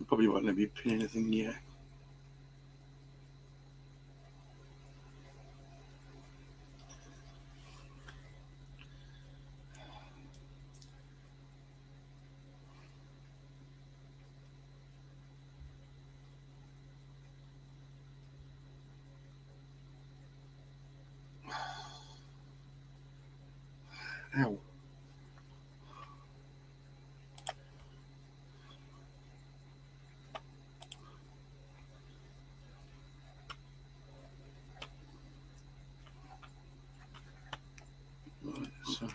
Probably won't let me pin anything yet. Ow. Right, so.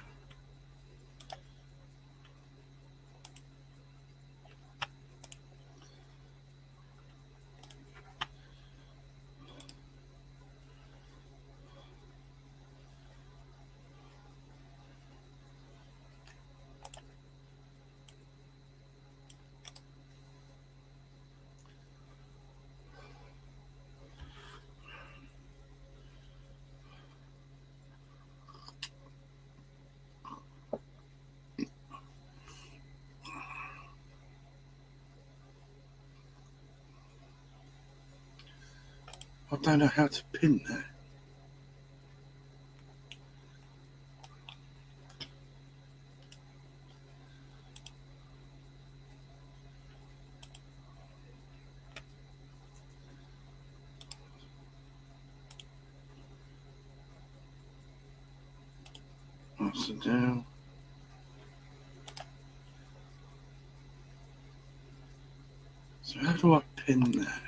I don't know how to pin that. Sit down. So how do I pin that?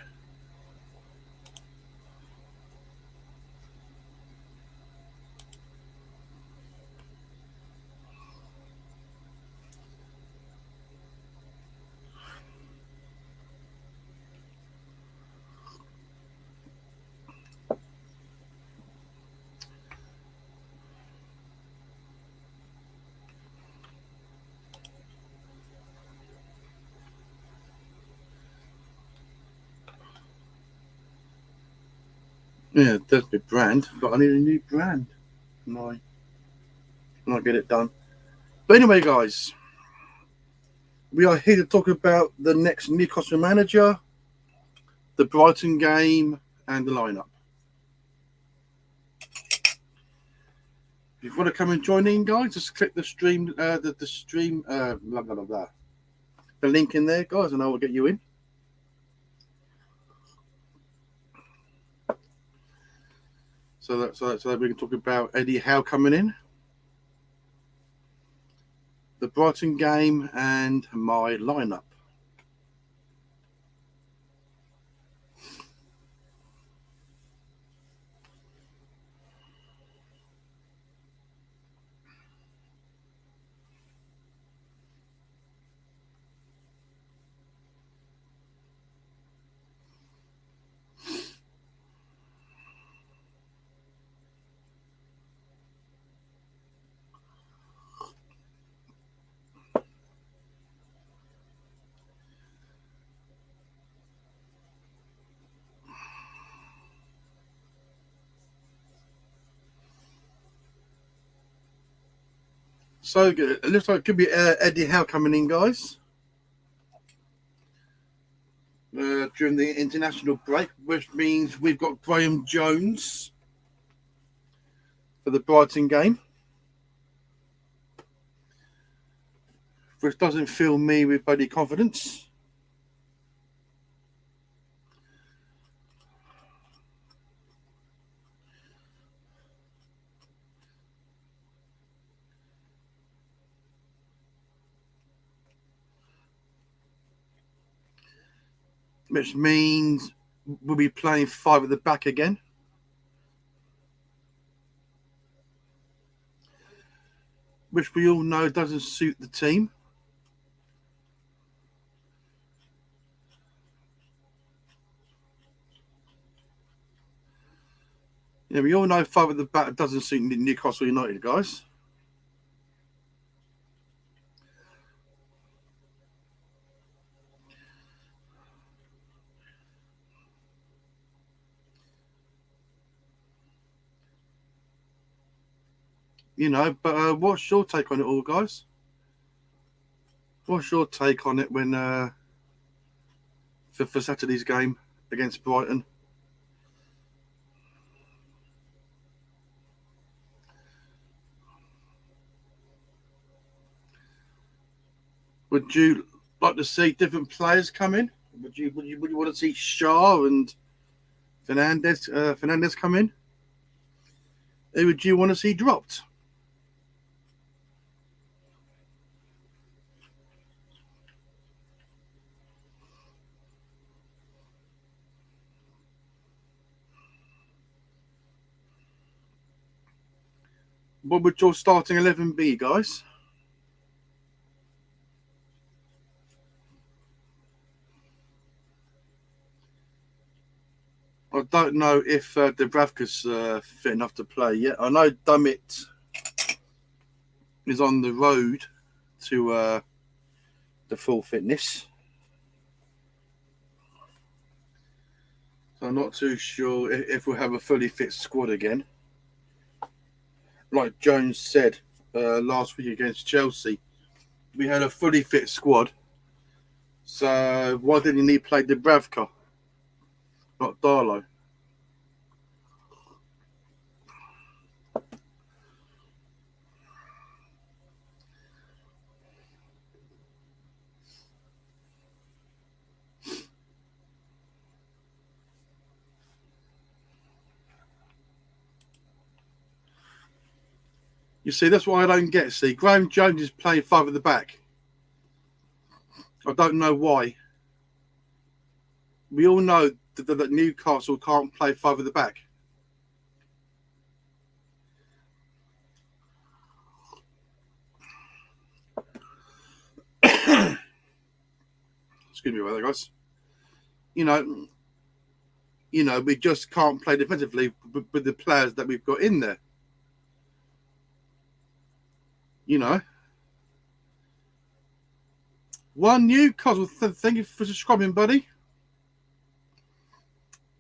Yeah, there's my brand, but I need a new brand. And I get it done. But anyway, guys, we are here to talk about the next Newcastle manager, the Brighton game, and the lineup. If you want to come and join in, guys, just click the stream, the stream, blah blah blah blah. The link in there, guys, and I will get you in. So that we can talk about Eddie Howe coming in, the Brighton game, and my lineup. So it looks like it could be Eddie Howe coming in, guys, during the international break, which means we've got Graham Jones for the Brighton game, which doesn't fill me with any confidence. Which means we'll be playing 5 at the back again. Which we all know doesn't suit the team. Yeah, we all know 5 at the back doesn't suit Newcastle United, guys. You know, but what's your take on it all, guys? What's your take on it when for Saturday's game against Brighton. Would you like to see different players come in? Would you want to see Shaw and Fernandez come in? Who would you want to see dropped? What would your starting 11 be, guys? I don't know if Dubravka's fit enough to play yet. I know Dummett is on the road to the full fitness. So I'm not too sure if we'll have a fully fit squad again. Like Jones said last week against Chelsea, we had a fully fit squad. So why didn't he play Dubravka, not Darlow? You see, that's what I don't get. See, Graham Jones is playing 5 at the back. I don't know why. We all know that Newcastle can't play 5 at the back. Excuse me, brother, guys. You know, we just can't play defensively with the players that we've got in there. You know. One Newcastle, thank you for subscribing, buddy.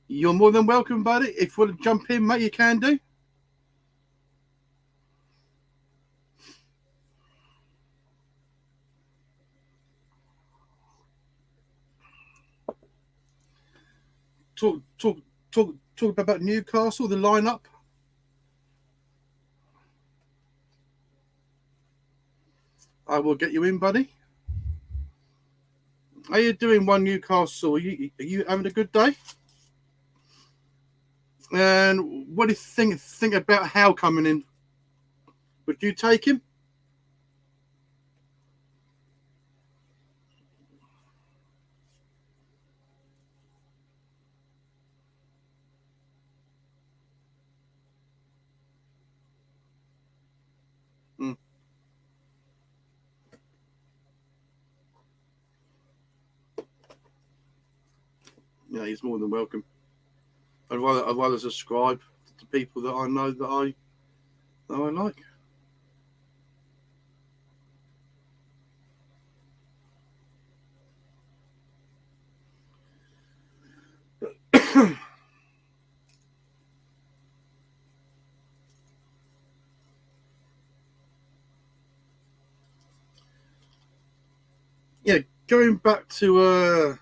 You're more than welcome, buddy. If you want to jump in, mate, you can do. Talk about Newcastle, the lineup. I will get you in, buddy. How you doing, One Newcastle? Are you having a good day? And what do you think about Howe coming in? Would you take him? Yeah, he's more than welcome. I'd rather subscribe to people that I know that I like. Yeah, going back to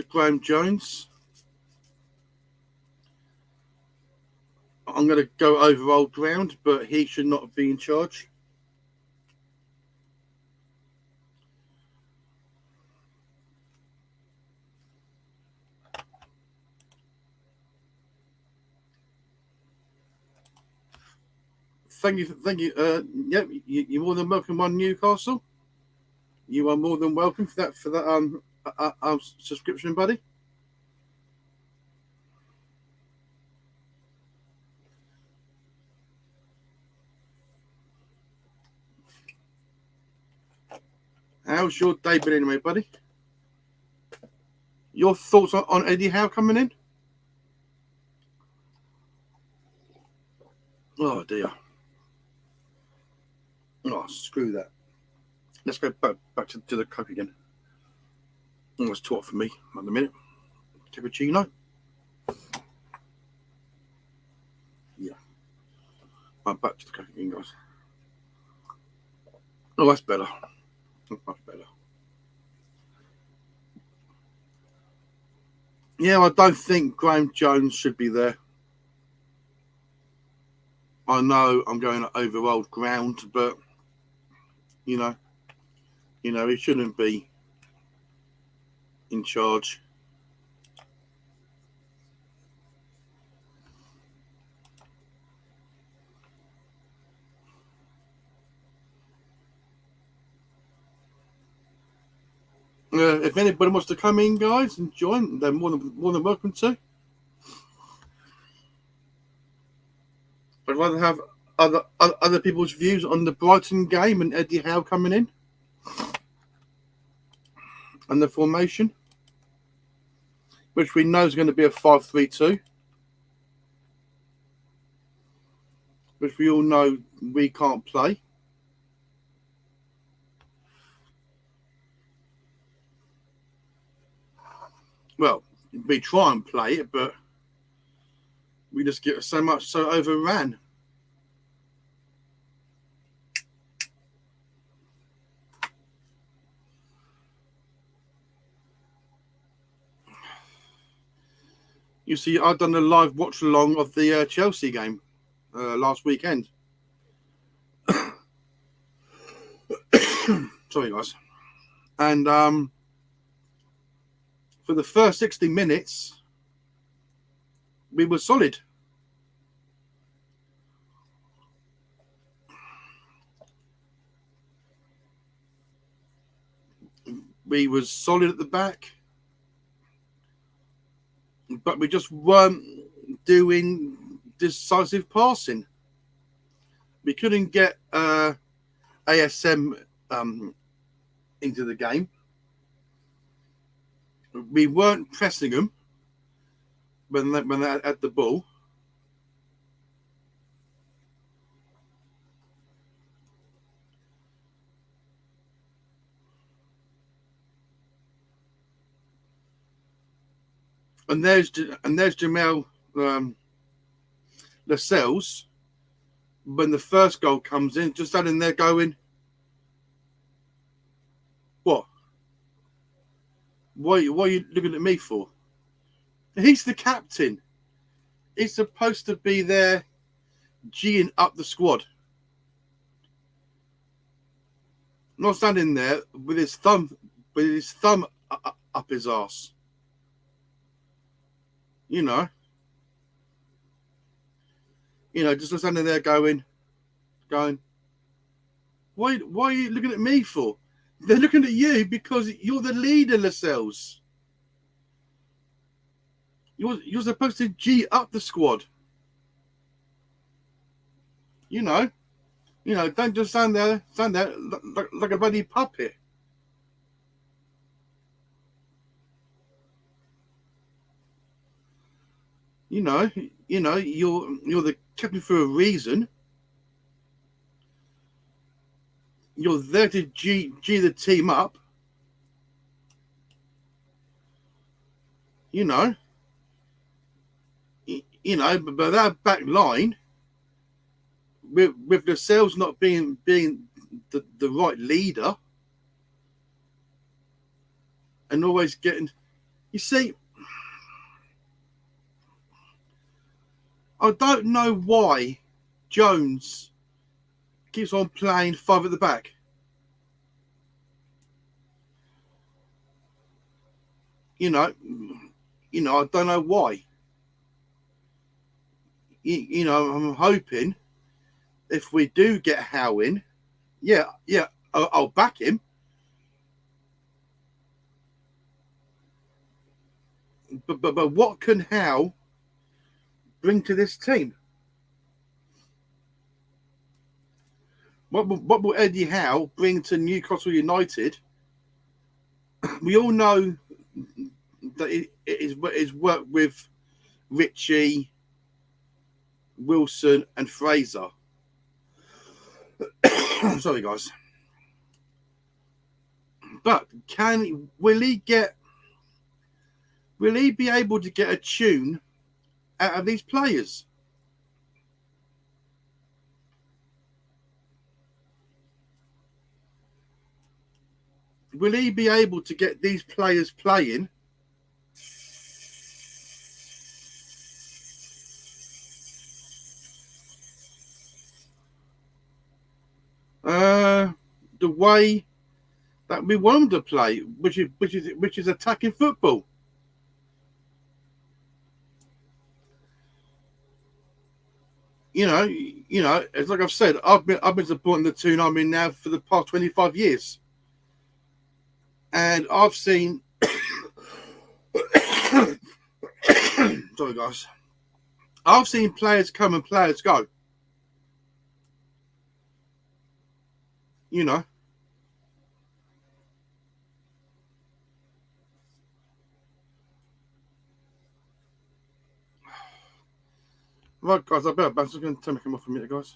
Graham Jones, I'm going to go over old ground, but he should not be in charge. Thank you. Yep, you're more than welcome on Newcastle. You are more than welcome for that subscription, buddy. How's your day been anyway, buddy? Your thoughts on Eddie Howe coming in? Oh dear. Oh, screw that. Let's go back to the Coke again. Almost too hot for me at the minute. Cappuccino. Yeah. Right, back to the Coke again, guys. Oh, that's better. That's much better. Yeah, I don't think Graham Jones should be there. I know I'm going over old ground, but you know, he shouldn't be in charge. If anybody wants to come in, guys, and join, they're more than welcome to. I'd rather have other people's views on the Brighton game and Eddie Howe coming in and the formation, which we know is going to be a 5-3-2, which we all know we can't play. Well, we try and play it, but we just get so overran. You see, I've done a live watch along of the Chelsea game last weekend. Sorry, guys. And for the first 60 minutes, we were solid. We was solid at the back, but we just weren't doing decisive passing. We couldn't get ASM into the game. We weren't pressing them when they had the ball. And there's Jamel Lascelles. When the first goal comes in, just standing there going, "What? Why are you looking at me for?" He's the captain. He's supposed to be there, geeing up the squad. Not standing there with his thumb up his arse. Just standing there going, why are you looking at me for? They're looking at you because you're the leader, Lascelles. You're supposed to G up the squad. Don't just stand there like a bloody puppet. You're the captain for a reason. You're there to G the team up. But that back line, with Lascelles not being the right leader, and always getting, you see, I don't know why Jones keeps on playing 5 at the back. I don't know why. I'm hoping if we do get Howe in, I'll back him. But what can Howe bring to this team? What will Eddie Howe bring to Newcastle United? We all know that it is worked with Richie, Wilson, and Fraser. Sorry, guys. But will he be able to get a tune out of these players? Will he be able to get these players playing the way that we want them to play, which is attacking football. It's like I've said, I've been supporting the team I'm in now for the past 25 years, and I've seen. Sorry, guys. I've seen players come and players go. You know. Right, guys, I better bounce. I'm going to turn my camera off for a minute, guys.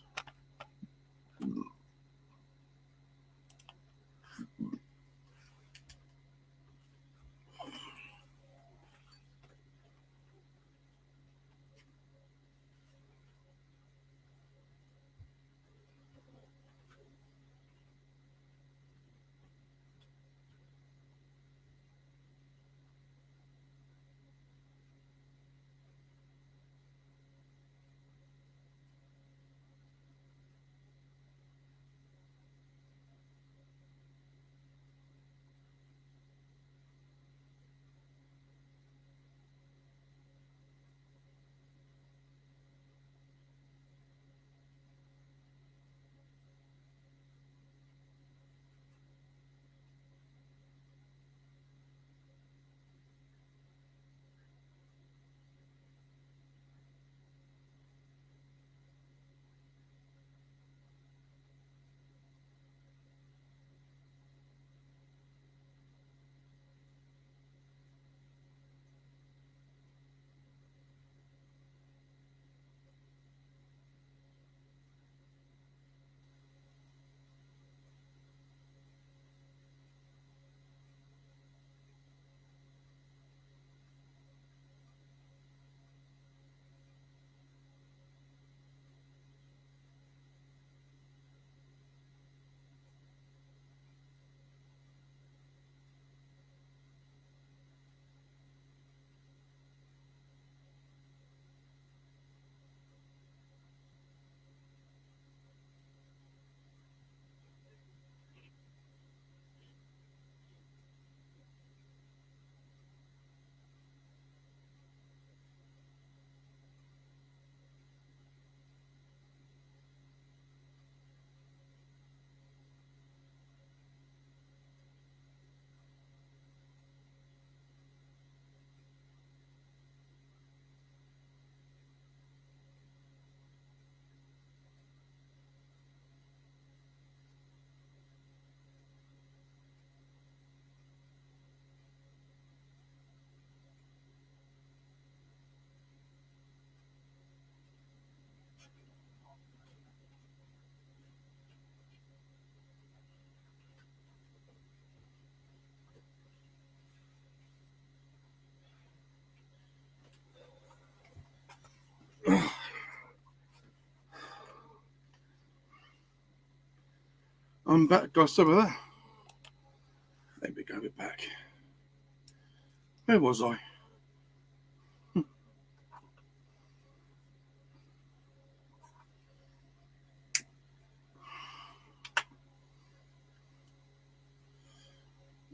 I'm back, guys. Sorry about that. There we go. We're back. Where was I?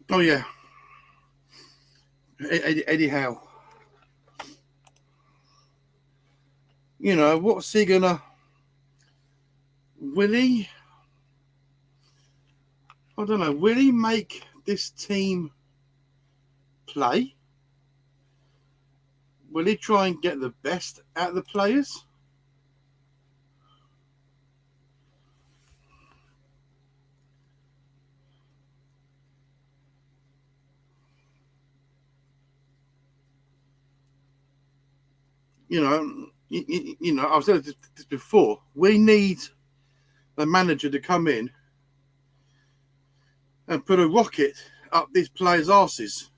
Oh yeah, Eddie Howe. What's he gonna? Will he? I don't know. Will he make this team play? Will he try and get the best out of the players? I've said this before. We need the manager to come in and put a rocket up these players' arses.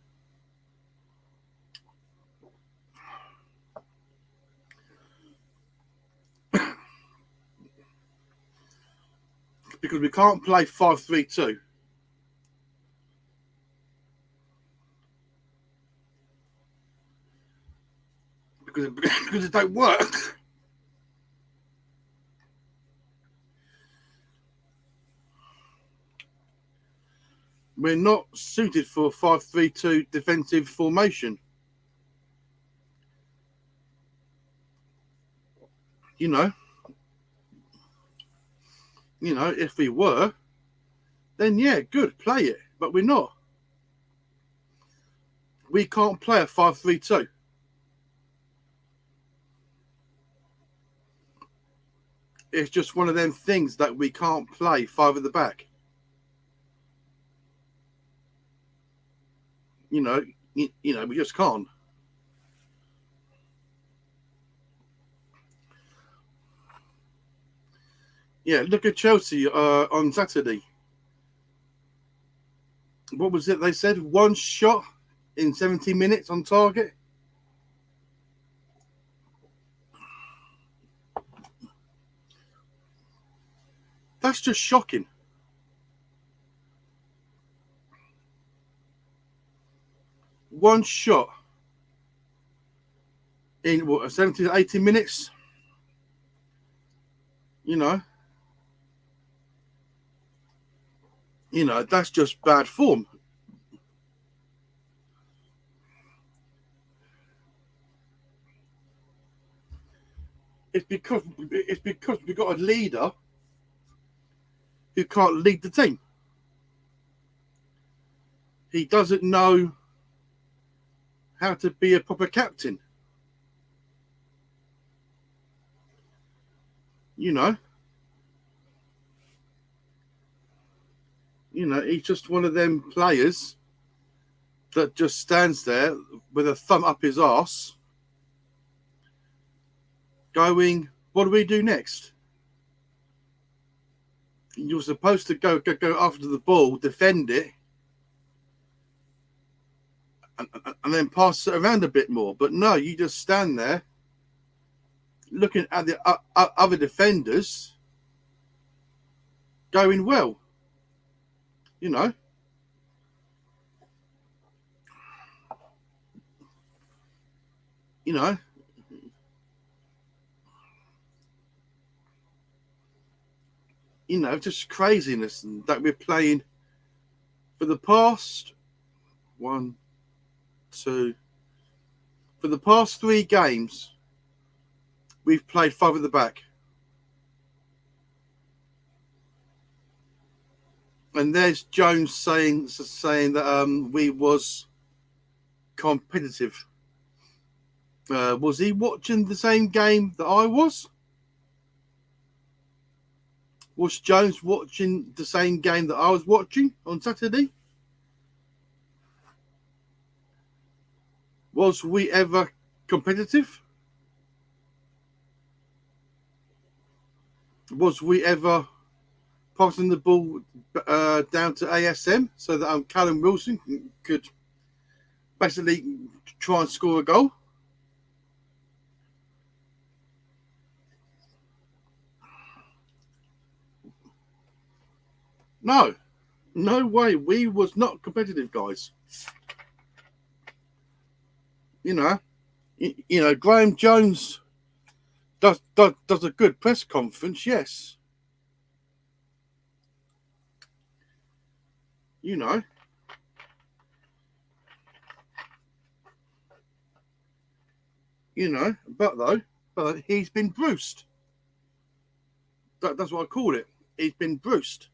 Because we can't play 5-3-2. Because it don't work. We're not suited for a 5-3-2 defensive formation. You know, if we were, then yeah, good, play it. But we're not. We can't play a 5-3-2. It's just one of them things that we can't play five at the back. We just can't. Yeah, look at Chelsea on Saturday. What was it they said? One shot in 70 minutes on target. That's just shocking. One shot in 70 to 80 minutes. That's just bad form. It's because we've got a leader who can't lead the team. He doesn't know how to be a proper captain. He's just one of them players that just stands there with a thumb up his arse going, what do we do next? You're supposed to go after the ball, defend it, and then pass it around a bit more. But no, you just stand there looking at the other defenders going, well, just craziness that we're playing for the past for the past 3 games. We've played 5 at the back. And there's Jones saying that we was competitive. Was he watching the same game that I was? Was Jones watching the same game that I was watching on Saturday? Was we ever competitive? Was we ever passing the ball down to ASM so that Callum Wilson could basically try and score a goal? No way. We was not competitive, guys. Graham Jones does a good press conference, yes. But he's been bruised. That's what I call it. He's been bruised.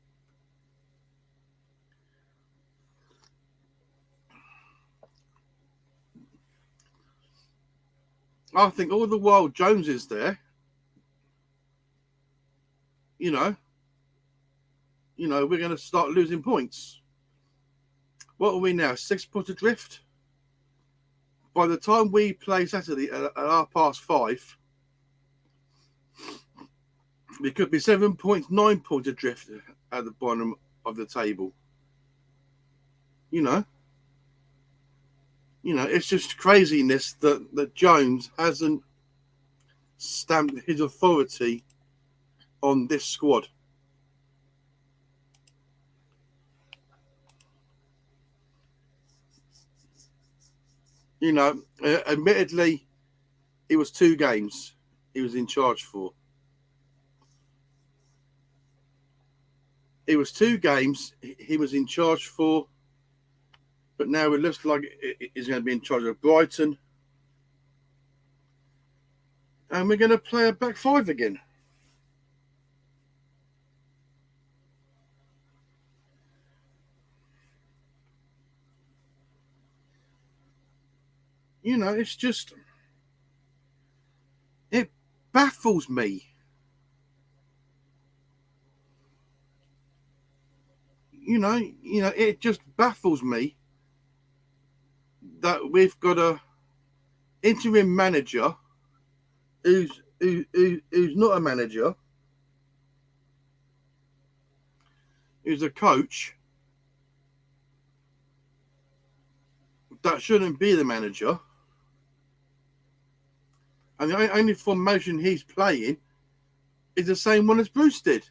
I think all the while Jones is there, we're going to start losing points. What are we now? 6 points adrift? By the time we play Saturday at 5:30, we could be 7 points, 9 points adrift at the bottom of the table. It's just craziness that Jones hasn't stamped his authority on this squad. Admittedly, it was 2 games he was in charge for. It was 2 games he was in charge for, But now it looks like he's going to be in charge of Brighton. And we're going to play a back five again. You know, it's just, it baffles me. You know, it just baffles me that we've got a interim manager who's not a manager, who's a coach that shouldn't be the manager, and the only formation he's playing is the same one as Bruce did.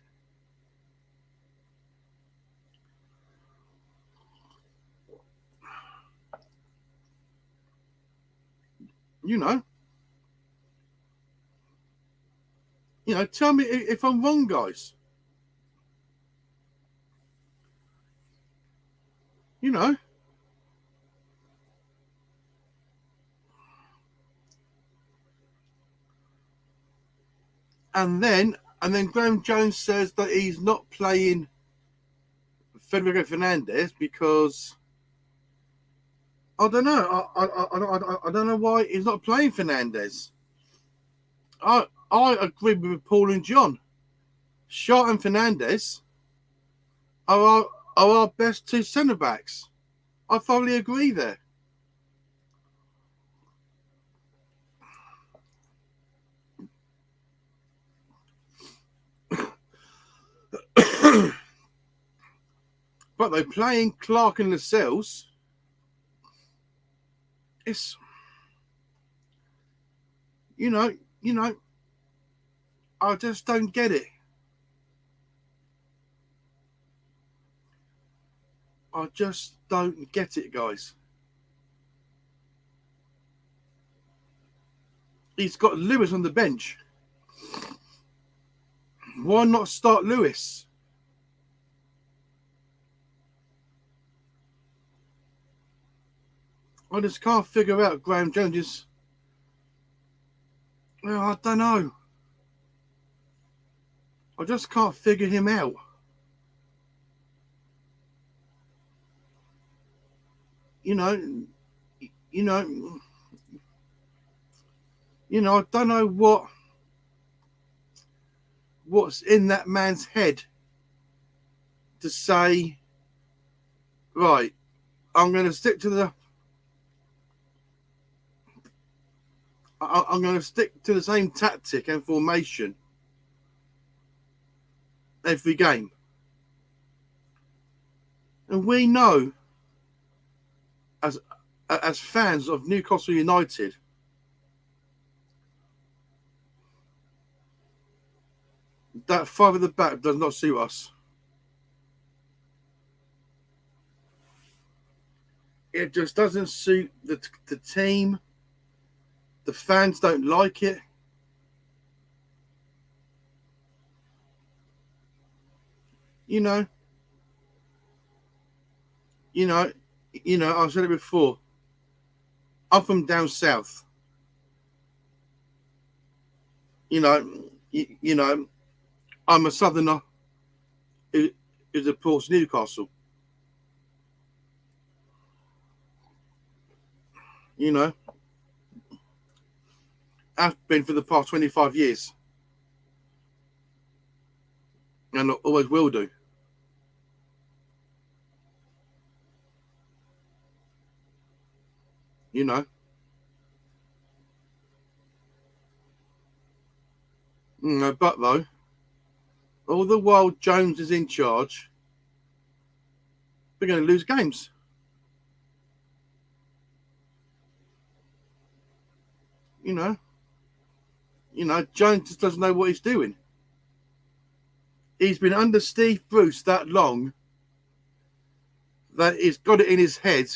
You know, tell me if I'm wrong, guys. You know, and then Graham Jones says that he's not playing Federico Fernandez because I don't know. I don't know why he's not playing Fernandez. I agree with Paul and John. Shot and Fernandez are our best two centre backs. I thoroughly agree there. But they're playing Clark and Lascelles. It's you know, I just don't get it. I just don't get it, guys. He's got Lewis on the bench. Why not start Lewis? I just can't figure out Graham Jones's. Well, I don't know. I just can't figure him out. I don't know what's in that man's head to say, right, I'm going to stick to the same tactic and formation every game. And we know, as fans of Newcastle United, that five at the back does not suit us. It just doesn't suit the team. The fans don't like it. I've said it before. I'm from down south. I'm a southerner who supports Newcastle. I've been for the past 25 years. And I always will do. But though, all the while Jones is in charge, we're going to lose games. Jones just doesn't know what he's doing. He's been under Steve Bruce that long that he's got it in his head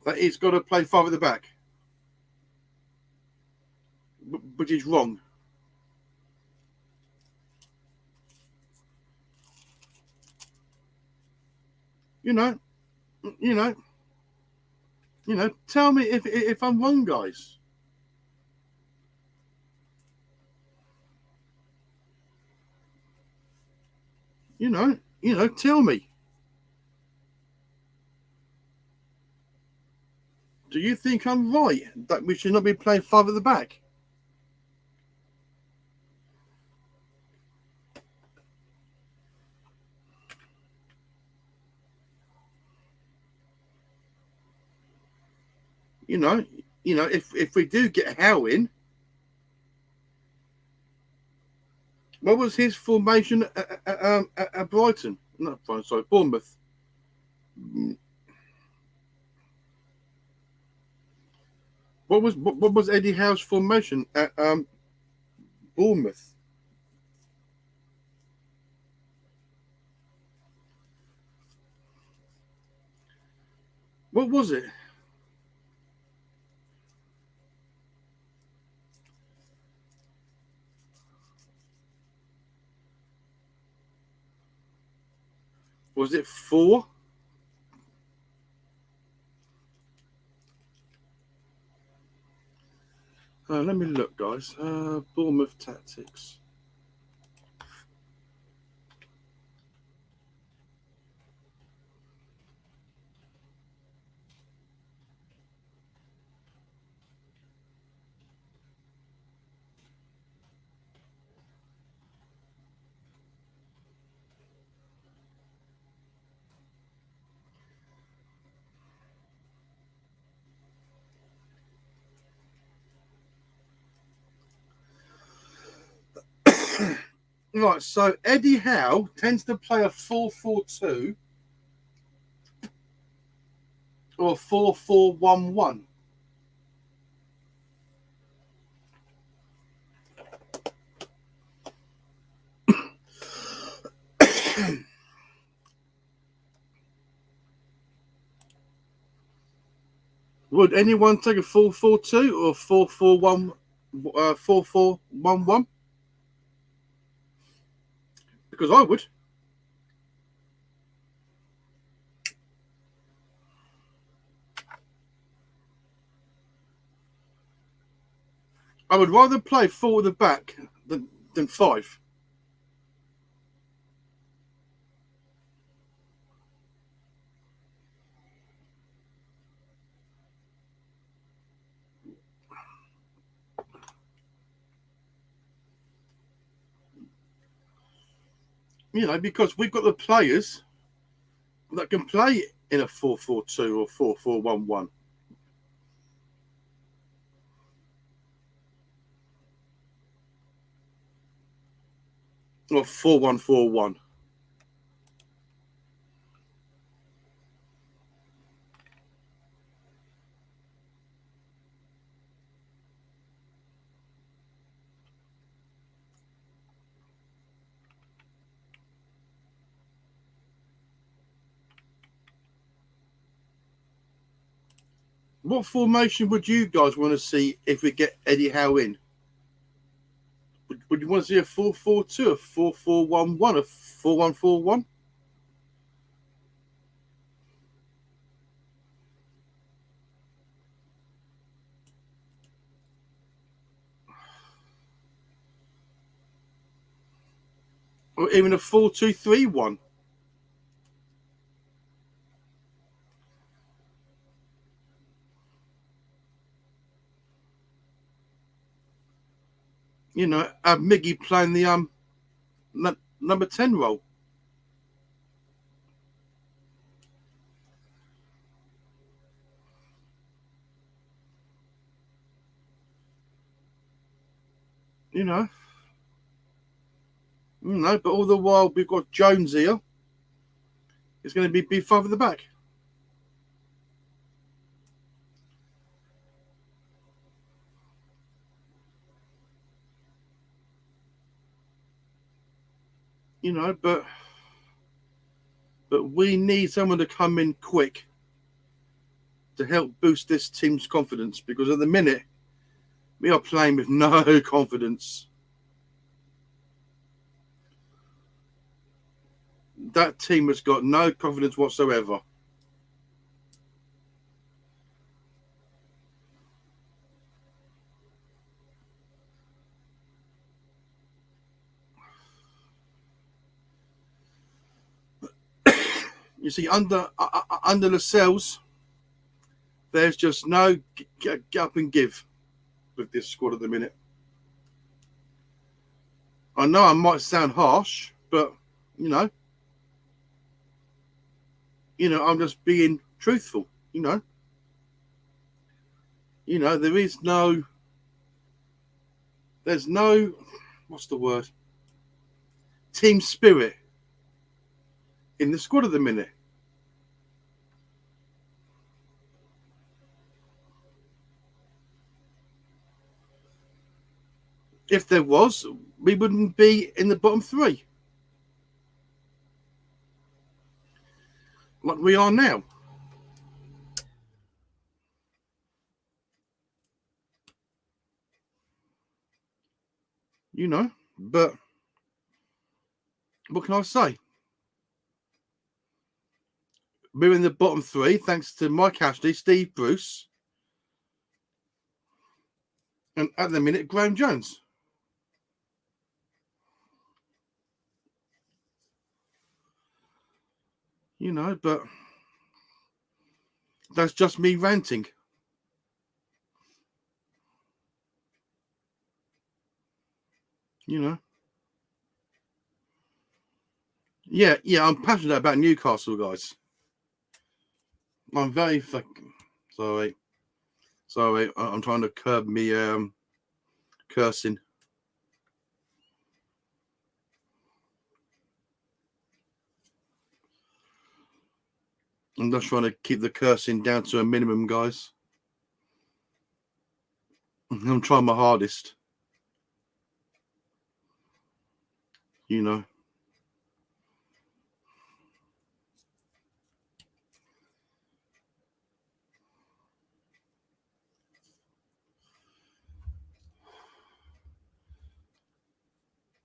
that he's got to play five at the back, which is wrong. You know, tell me if I'm wrong, guys. Tell me. Do you think I'm right that we should not be playing five at the back? If we do get Howe in, what was his formation at Brighton? No, sorry, Bournemouth. What was Eddie Howe's formation at Bournemouth? What was it? Was it 4? Let me look, guys. Bournemouth tactics. Right, so Eddie Howe tends to play a 4-4-2 or a 4-4-1-1. Would anyone take a 4-4-2 or 4-4-1, 4-4-1-1? Because I would. I would rather play 4 at the back than 5. Because we've got the players that can play in a 4-4-2 or 4-4-1-1. Or 4-1-4-1. What formation would you guys want to see if we get Eddie Howe in? Would you want to see a 4-4-2, a 4-4-1-1, a 4-1-4-1? Or even a 4-2-3-1? Have Miggy playing the number 10 role. No, but all the while we've got Jones here. It's going to be 5 at the back. But we need someone to come in quick to help boost this team's confidence, because at the minute we are playing with no confidence. That team has got no confidence whatsoever. You see, under the cells, there's just no get up and give with this squad at the minute. I know I might sound harsh, but you know, I'm just being truthful. There is there's no, what's the word? Team spirit in the squad at the minute. If there was, we wouldn't be in the bottom three like we are now. But what can I say? We're in the bottom three thanks to Mike Ashley, Steve Bruce, and at the minute, Graham Jones. But that's just me ranting. Yeah, I'm passionate about Newcastle, guys. I'm very fucking sorry. I'm trying to curb me cursing. I'm just trying to keep the cursing down to a minimum, guys. I'm trying my hardest.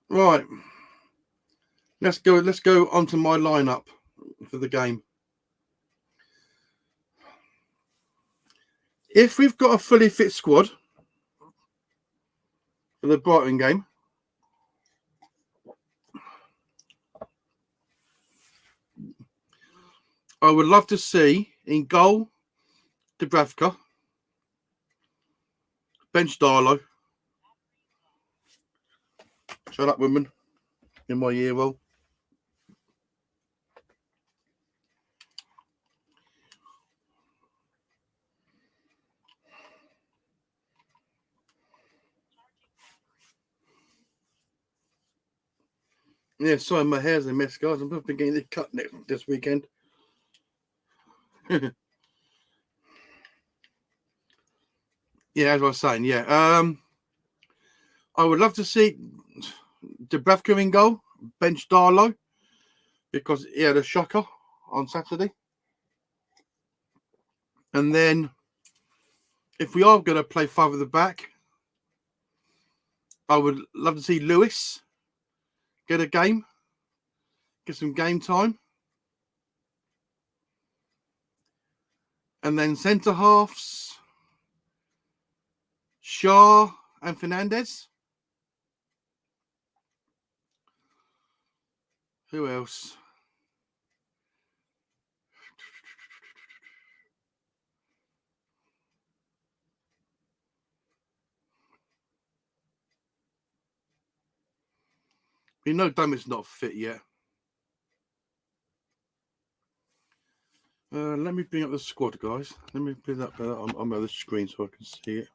Right. Let's go on to my lineup for the game. If we've got a fully fit squad for the Brighton game, I would love to see in goal Dubravka, bench Darlow. Shut up, woman, in my ear roll. Yeah, sorry, my hair's a mess, guys. I'm probably getting it cut this weekend. Yeah, as I was saying, yeah. I would love to see Dubravka in goal, bench Darlow, because he had a shocker on Saturday. And then, if we are going to play five at the back, I would love to see Lewis get some game time. And then centre halves, Shaw and Fernandez. Who else? We know Damit's not fit yet. Let me bring up the squad, guys. Let me bring that on my other screen so I can see it.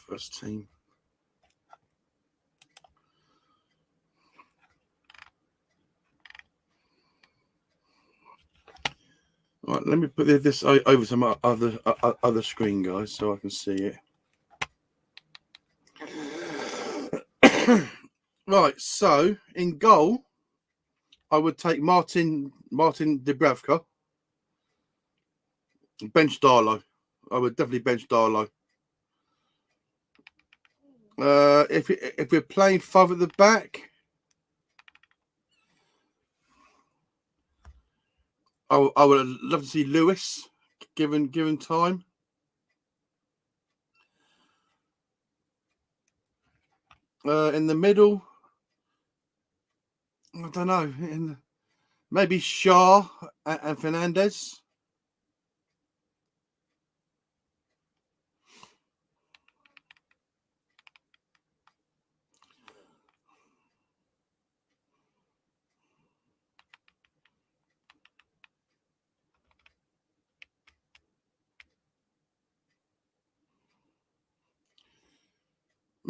First team. All right, let me put this over to my other screen, guys, so I can see it. Right, so in goal, I would take Martin Dubravka. Bench Darlow. I would definitely bench Darlow. If we're playing five at the back, I would love to see Lewis given time. In the middle, I don't know. Maybe Shaw and Fernandez.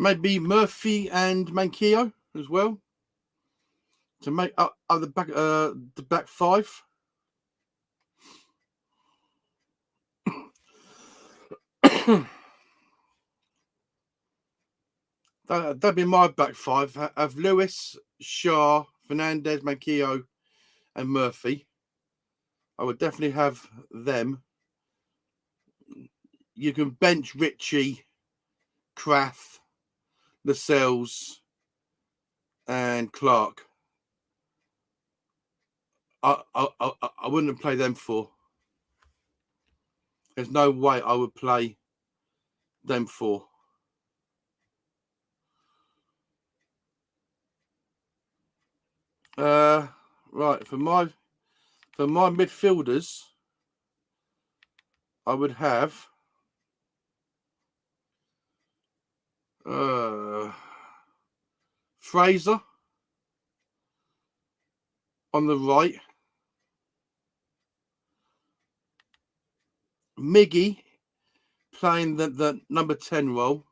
Maybe Murphy and Manquillo as well to make up the back five. That'd be my back five. Have Lewis, Shaw, Fernandez, Manquillo, and Murphy. I would definitely have them. You can bench Ritchie, Kraft, Lascelles, and Clark. I wouldn't play them four. There's no way I would play them four. Right, for my midfielders, I would have Fraser on the right, Miggy playing the number 10 role,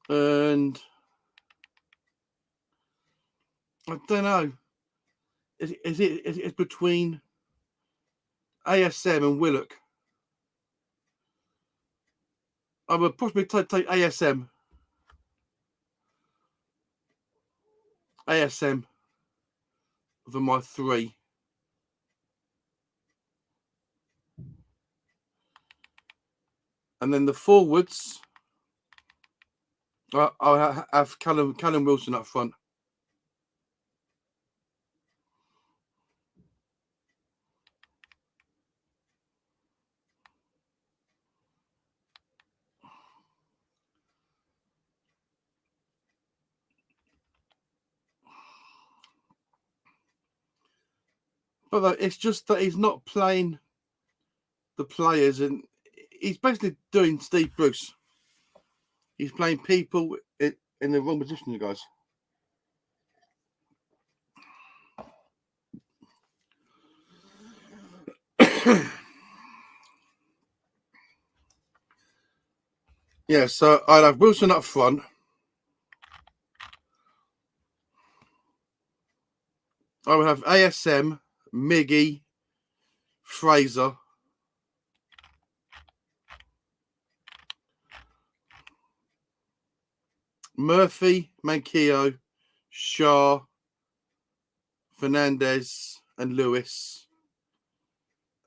and I don't know. It's between ASM and Willock. I would possibly take ASM. ASM for my three. And then the forwards, I'll have Callum Wilson up front. But it's just that he's not playing the players, and he's basically doing Steve Bruce. He's playing people in the wrong position, you guys. Yeah, so I'd have Wilson up front. I would have ASM, Miggy, Fraser, Murphy, Manquillo, Shaw, Fernandez, and Lewis,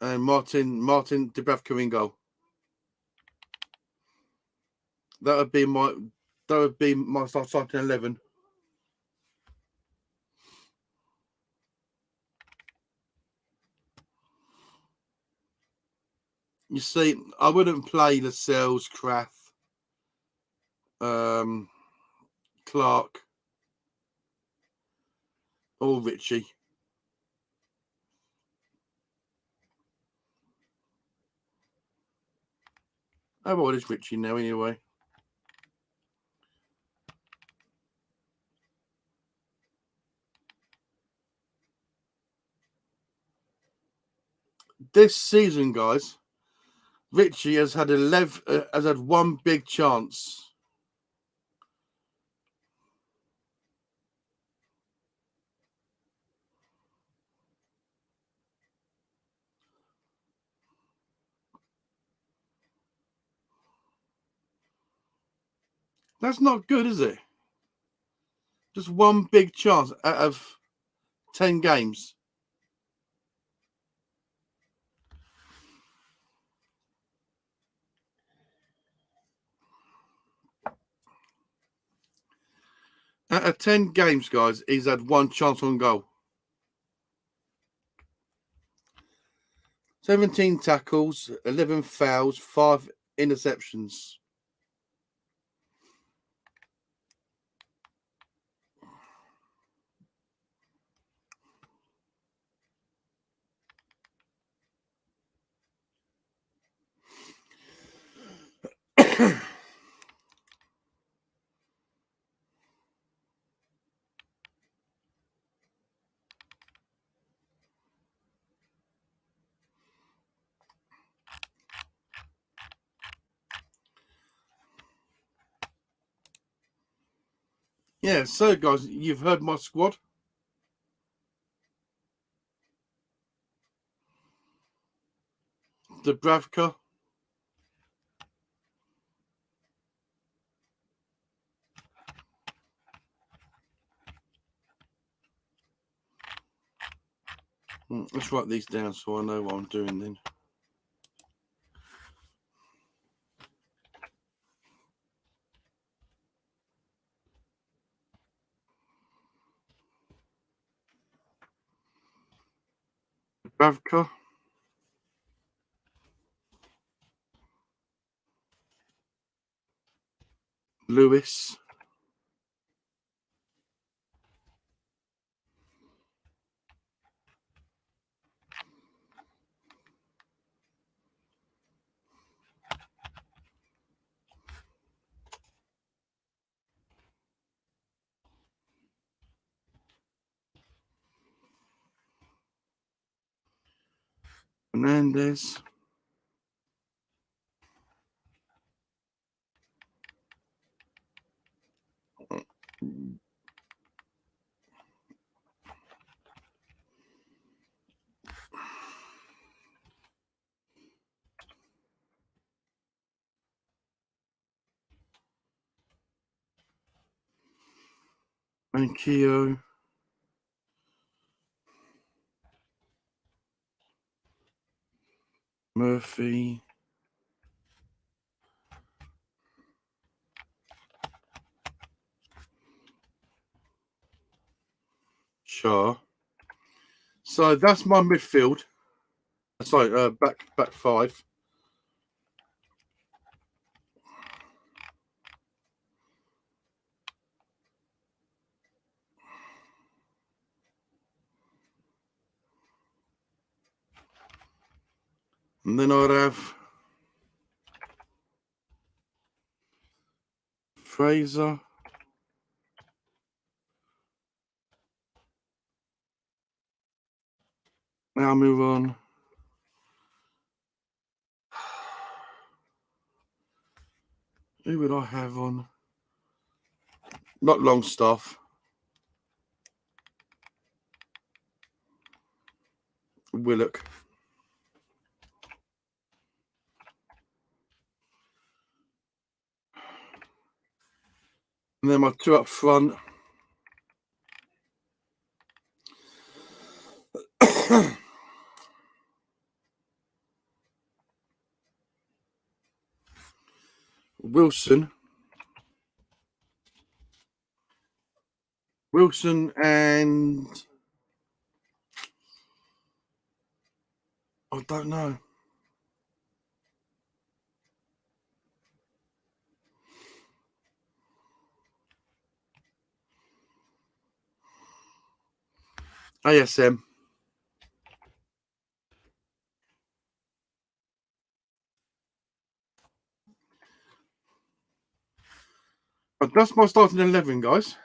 and Martin Dubravka in goal. That would be my starting 11. You see, I wouldn't play Lascelles, Kraft, Clark, or Ritchie. How old is Ritchie now, anyway? This season, guys, Ritchie has had one big chance. That's not good, is it? Just one big chance out of 10 games. Out of 10 games, guys, he's had one chance on goal. 17 tackles, 11 fouls, 5 interceptions. Yeah, so guys, you've heard my squad. Dubravka, let's write these down so I know what I'm doing then. Dubravka, Lewis, Fernandez, Manquillo, Murphy, Shah. So that's my midfield. Sorry, back five. And then I'd have Fraser, now move on. Who would I have on? Not Longstaff. Willock. And then my two up front. Wilson and I don't know. ASM. But that's my starting 11, guys.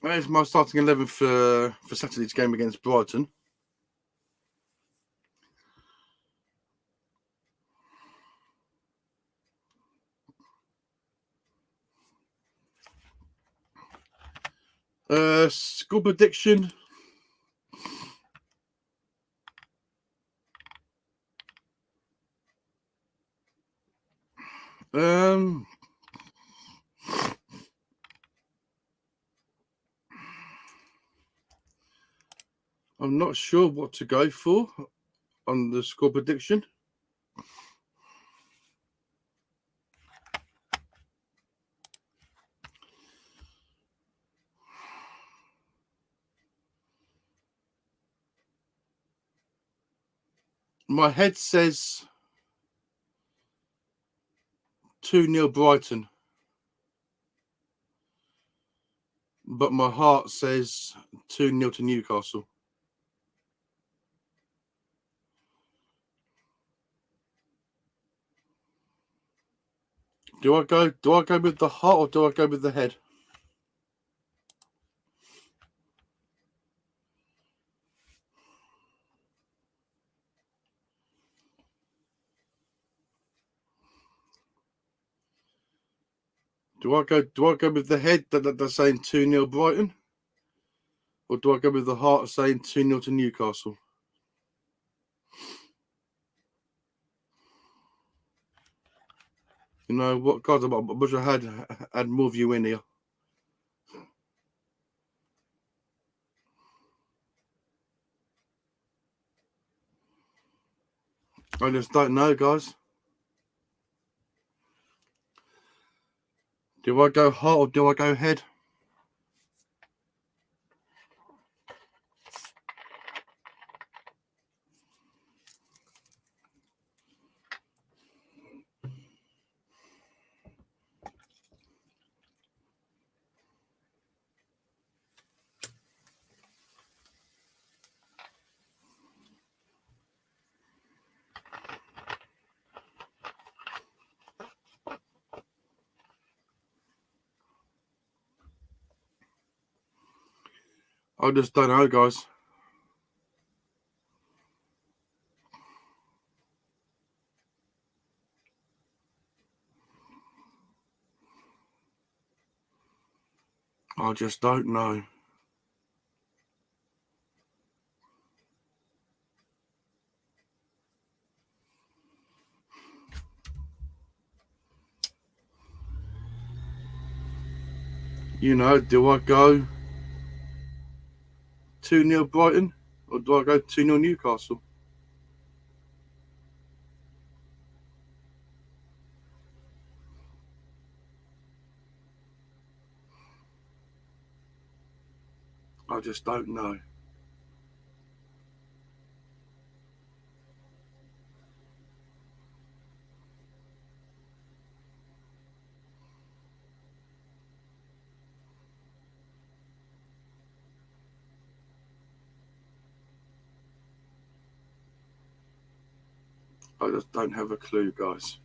There's my starting 11 for Saturday's game against Brighton. Score prediction. I'm not sure what to go for on the score prediction. My head says 2-0 Brighton, but my heart says 2-0 to Newcastle. Do I go with the heart or do I go with the head? Do I go with the head that's saying 2-0 Brighton? Or do I go with the heart saying 2-0 to Newcastle? You know what, guys, I wish I had more of you in here. I just don't know, guys. Do I go heart or do I go head? I just don't know, guys. I just don't know. You know, do I go 2-0 Brighton or do I go 2-0 Newcastle? I just don't know. I just don't have a clue, guys.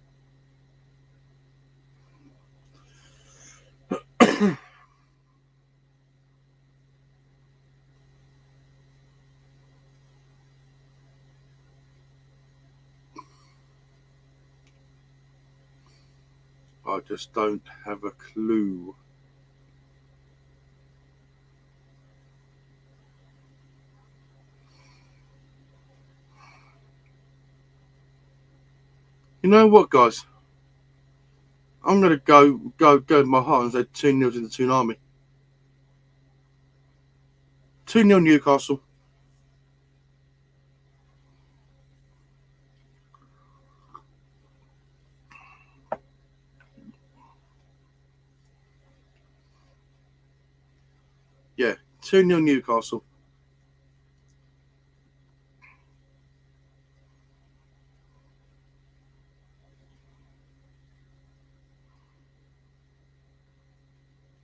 I just don't have a clue. You know what, guys? I'm gonna go with my heart and say 2-0 to the Tsunami. 2-0 Newcastle. Yeah, 2-0 Newcastle.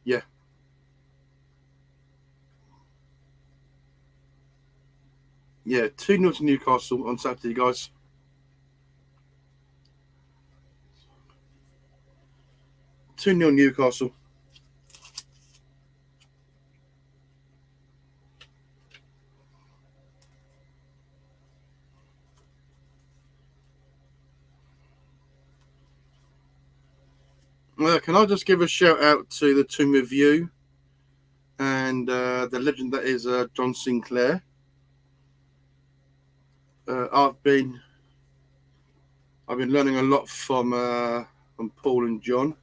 Yeah. Yeah, 2-0 to Newcastle on Saturday, guys. 2-0 Newcastle. Can I just give a shout out to the Tomb Review and the legend that is John Sinclair. I've been learning a lot from Paul and John.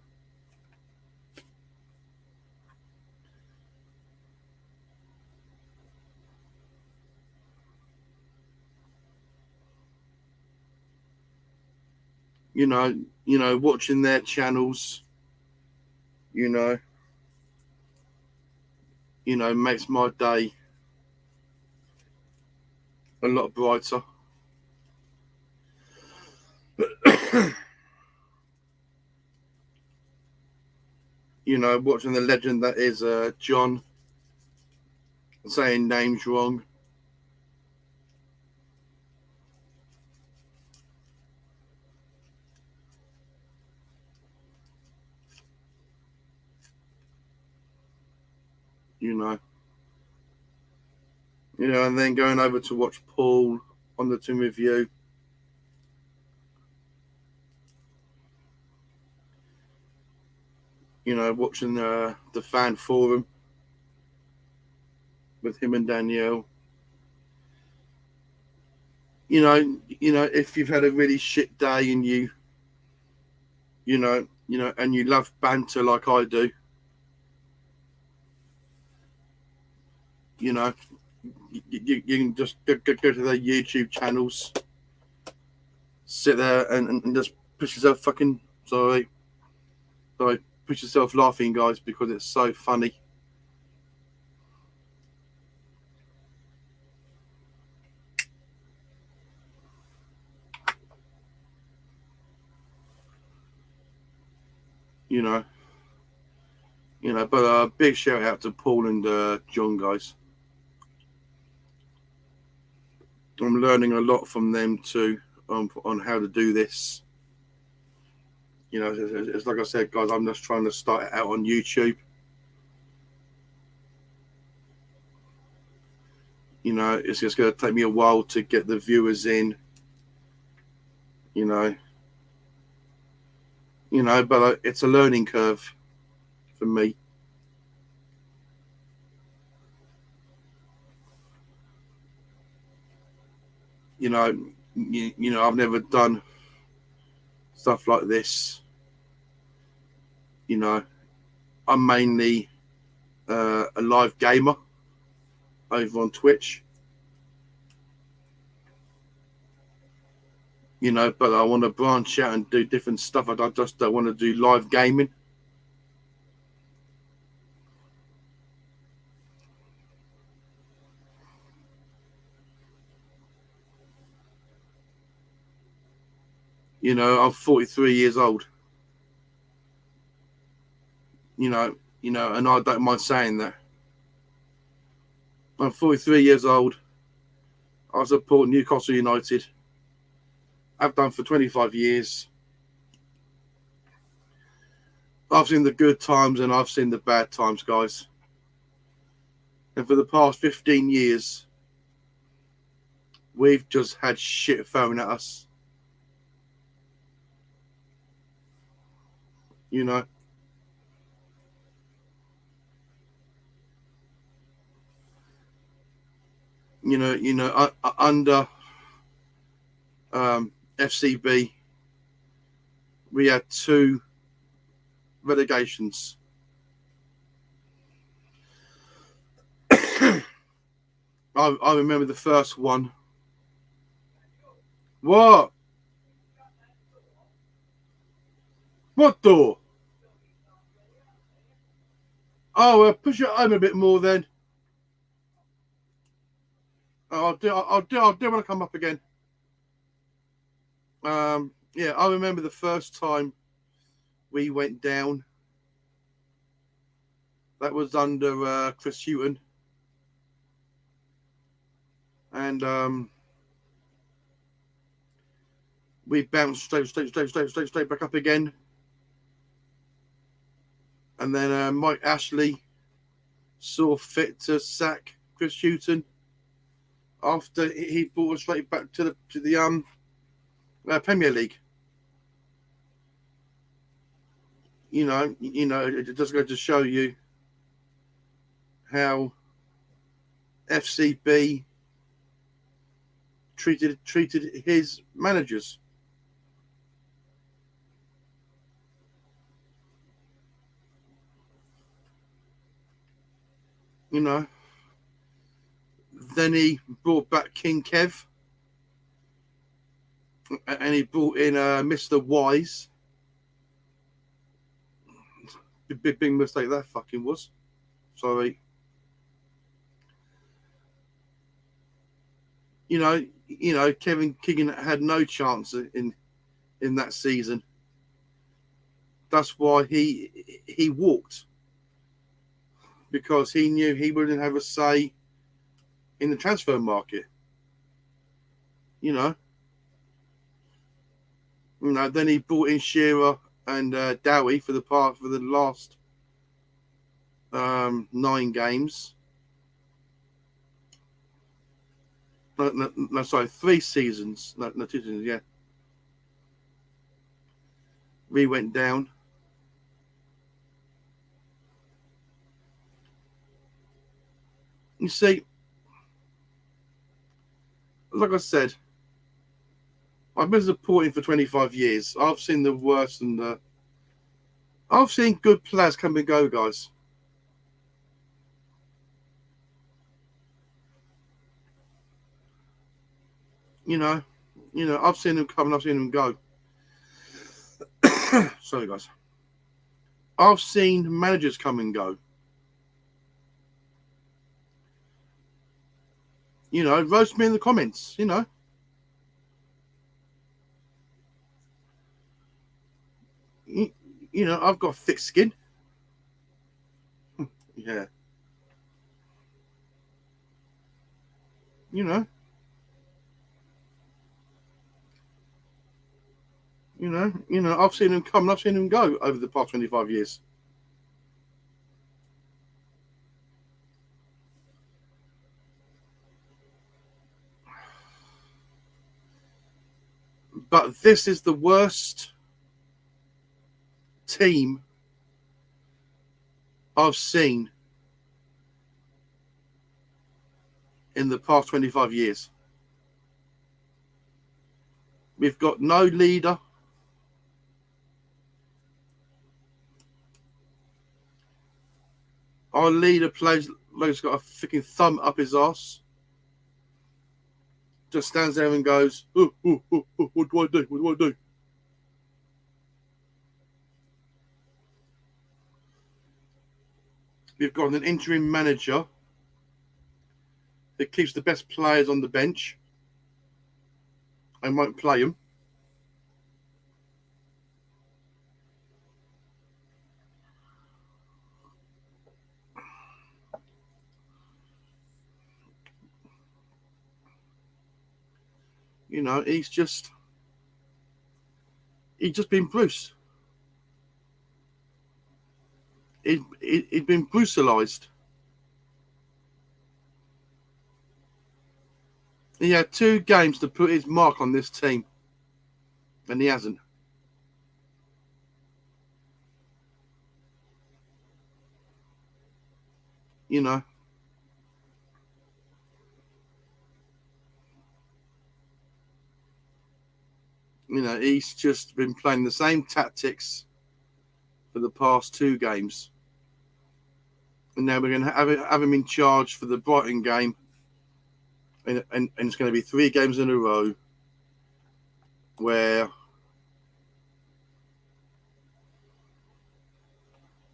You know, watching their channels. You know, makes my day a lot brighter. You know, watching the legend that is John saying names wrong. You know, and then going over to watch Paul on the team review. You know, watching the fan forum with him and Danielle. You know, if you've had a really shit day and you know, and you love banter like I do, you know, you can just go to their YouTube channels, sit there and just push yourself push yourself laughing, guys, because it's so funny. You know, but a big shout out to Paul and John, guys. I'm learning a lot from them too on how to do this. You know, it's like I said, guys, I'm just trying to start it out on YouTube. You know, it's just going to take me a while to get the viewers in. You know, but it's a learning curve for me. You know, I've never done stuff like this. You know, I'm mainly a live gamer over on Twitch. You know, but I want to branch out and do different stuff. I just don't want to do live gaming. You know, I'm 43 years old. You know, and I don't mind saying that. I'm 43 years old. I support Newcastle United. I've done for 25 years. I've seen the good times and I've seen the bad times, guys. And for the past 15 years, we've just had shit thrown at us. You know. Under FCB, we had 2 relegations. I remember the first one. What? What door? Oh, push it home a bit more then. I'll do when I come up again. Yeah, I remember the first time we went down. That was under Chris Houghton. And we bounced straight back up again. And then Mike Ashley saw fit to sack Chris Houghton after he brought us straight back to the Premier League. You know, it just goes to show you how FCB treated his managers. You know, then he brought back King Kev, and he brought in Mr. Wise. Big mistake that fucking was. Sorry. You know, Kevin Keegan had no chance in in that season. That's why he walked, because he knew he wouldn't have a say in the transfer market. Then he brought in Shearer and Dowie for the last 9 games. No, sorry, 3 seasons. No, 2 seasons. Yeah, we went down. You see, like I said, I've been supporting for 25 years. I've seen the worst and I've seen good players come and go, guys. I've seen them come and I've seen them go. Sorry, guys. I've seen managers come and go. Roast me in the comments. I've got thick skin. Yeah. I've seen them come and I've seen them go over the past 25 years. But this is the worst team I've seen in the past 25 years. We've got no leader. Our leader plays like he's got a freaking thumb up his arse. Just stands there and goes, what do I do? What do I do? We've got an interim manager that keeps the best players on the bench and won't play them. He's just been Bruce. He'd been brutalized. He had 2 games to put his mark on this team, and he hasn't. He's just been playing the same tactics for the past 2 games. And now we're going to have him in charge for the Brighton game. And it's going to be 3 games in a row where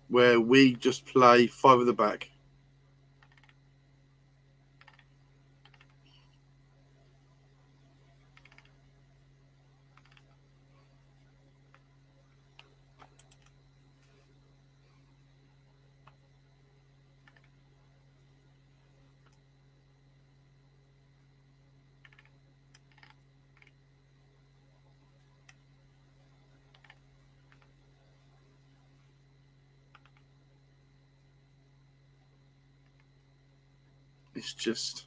we just play 5 at the back. It's just...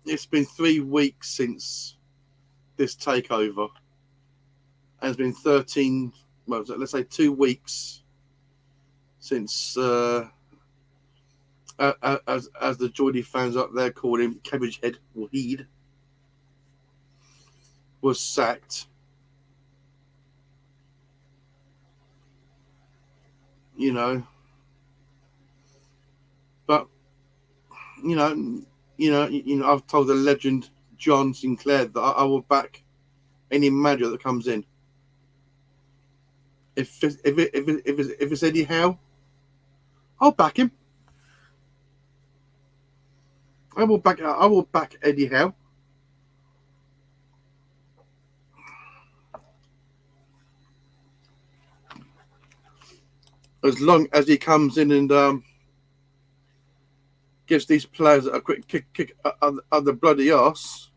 it's been 3 weeks since this takeover. And it's been 13, well, let's say 2 weeks since, as the Geordie fans up there called him, Cabbage Head or Heed, was sacked. you know. But I've told the legend John Sinclair that I will back any manager that comes in. If it's Eddie Howe, I'll back him. I will back Eddie Howe. As long as he comes in and gives these players a quick kick of the bloody arse.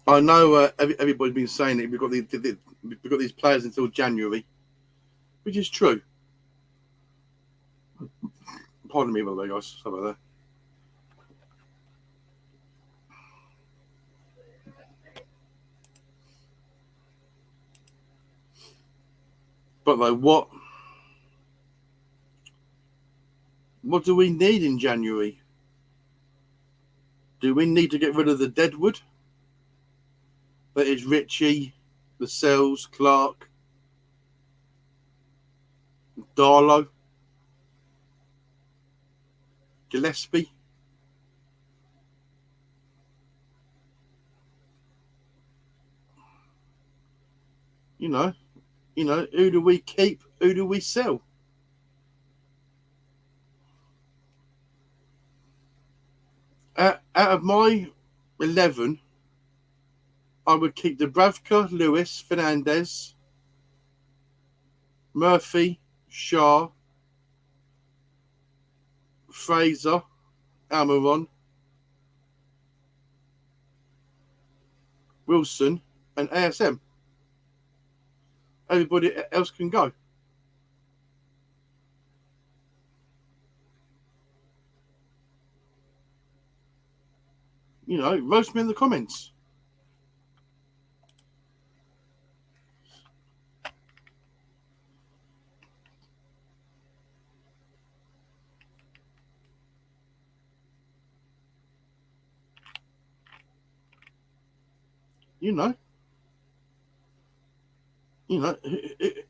I know everybody's been saying that we've got these players until January, which is true. Pardon me, by the way, guys. Sorry about that. But like, what do we need in January? Do we need to get rid of the deadwood? That is Richie, Lascelles, Clark, Darlow, Gillespie. Who do we keep? Who do we sell? Out of my 11, I would keep Dubravka, Lewis, Fernandez, Murphy, Shaw, Fraser, Almiron, Wilson, and ASM. Everybody else can go. Roast me in the comments.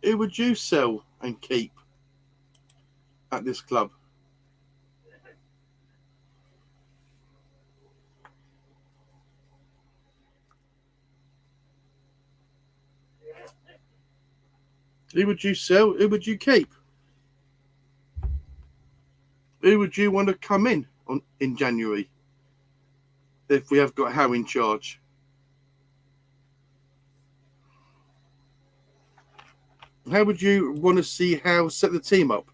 Who would you sell and keep at this club? Who would you sell? Who would you keep? Who would you want to come in January if we have got Howe in charge? How would you want to see Howe set the team up?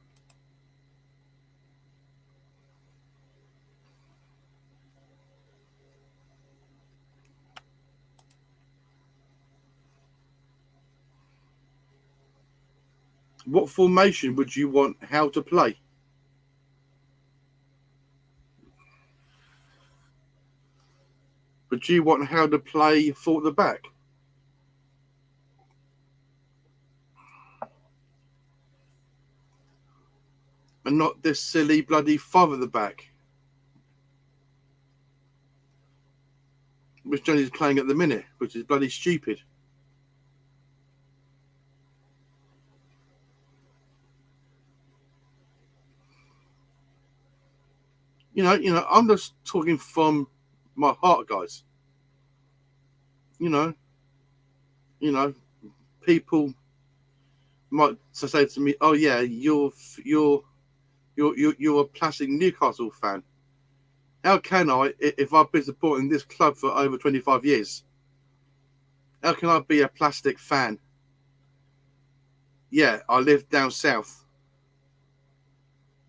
What formation would you want Howe to play? Would you want Howe to play for the back? And not this silly bloody five at the back, which Johnny's playing at the minute, which is bloody stupid. I'm just talking from my heart, guys. People might say to me, "Oh yeah, you're a classic Newcastle fan." How can I, if I've been supporting this club for over 25 years? How can I be a plastic fan? Yeah, I live down south,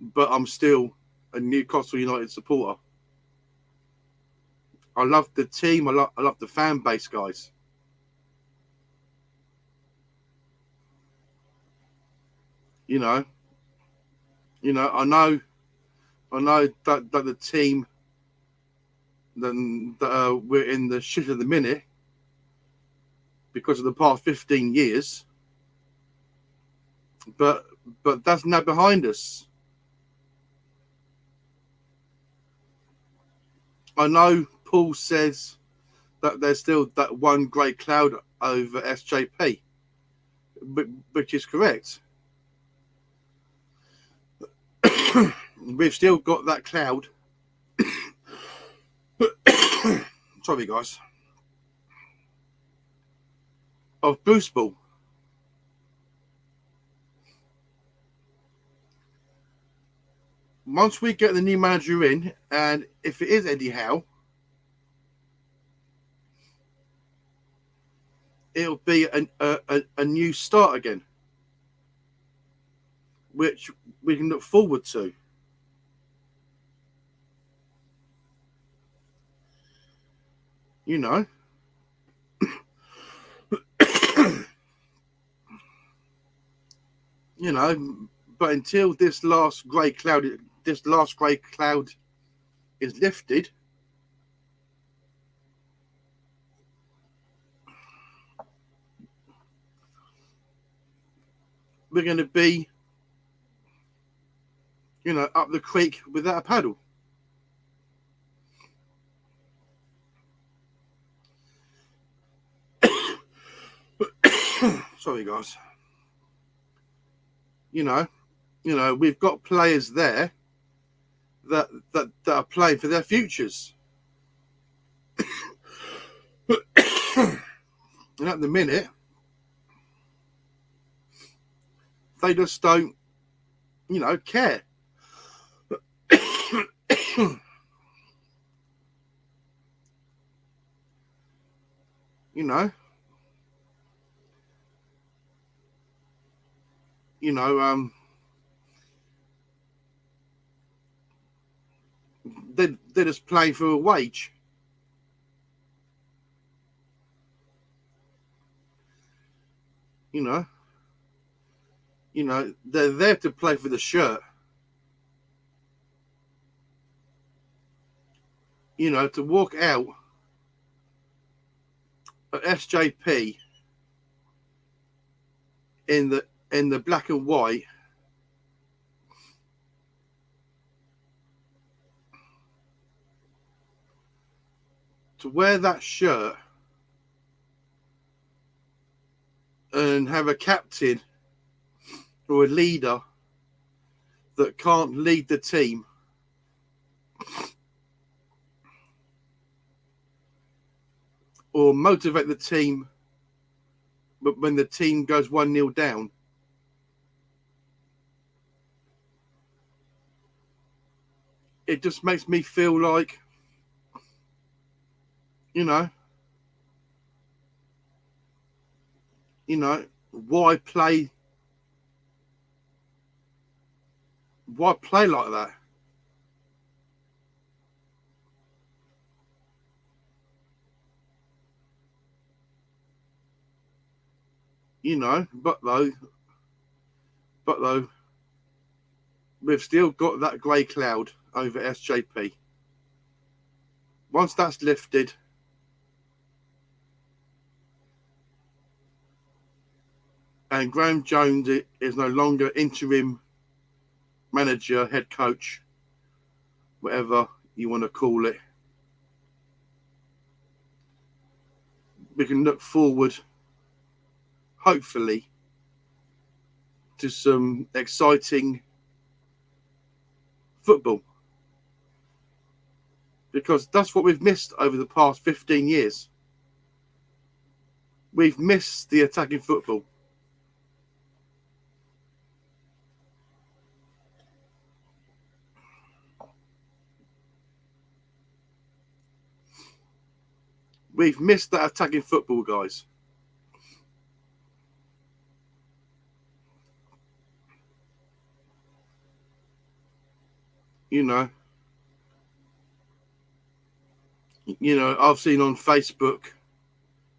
but I'm still a Newcastle United supporter. I love the team. I love the fan base, guys. I know that the team that we're in the shit at the minute because of the past 15 years. but that's now behind us. I know Paul says that there's still that one grey cloud over SJP, which is correct. We've still got that cloud. Sorry, guys. Of Bruce Ball. Once we get the new manager in, and if it is Eddie Howe, it'll be a new start again, which we can look forward to. You know. You know, but until this last grey cloud is lifted, we're going to be, you know, up the creek without a paddle. Sorry, guys. You know, we've got players there that are playing for their futures. And at the minute, they just don't, you know, care. You know, they're just playing for a wage. You know, they're there to play for the shirt. You know, to walk out at SJP in the black and white, to wear that shirt and have a captain or a leader that can't lead the team or motivate the team, but when the team goes 1-0 down, it just makes me feel like, you know, why play like that? You know, but though, we've still got that grey cloud over SJP. Once that's lifted, and Graham Jones is no longer interim manager, head coach, whatever you want to call it, we can look forward, hopefully, to some exciting football. Because that's what we've missed over the past 15 years. We've missed the attacking football. We've missed that attacking football, guys. You know, I've seen on Facebook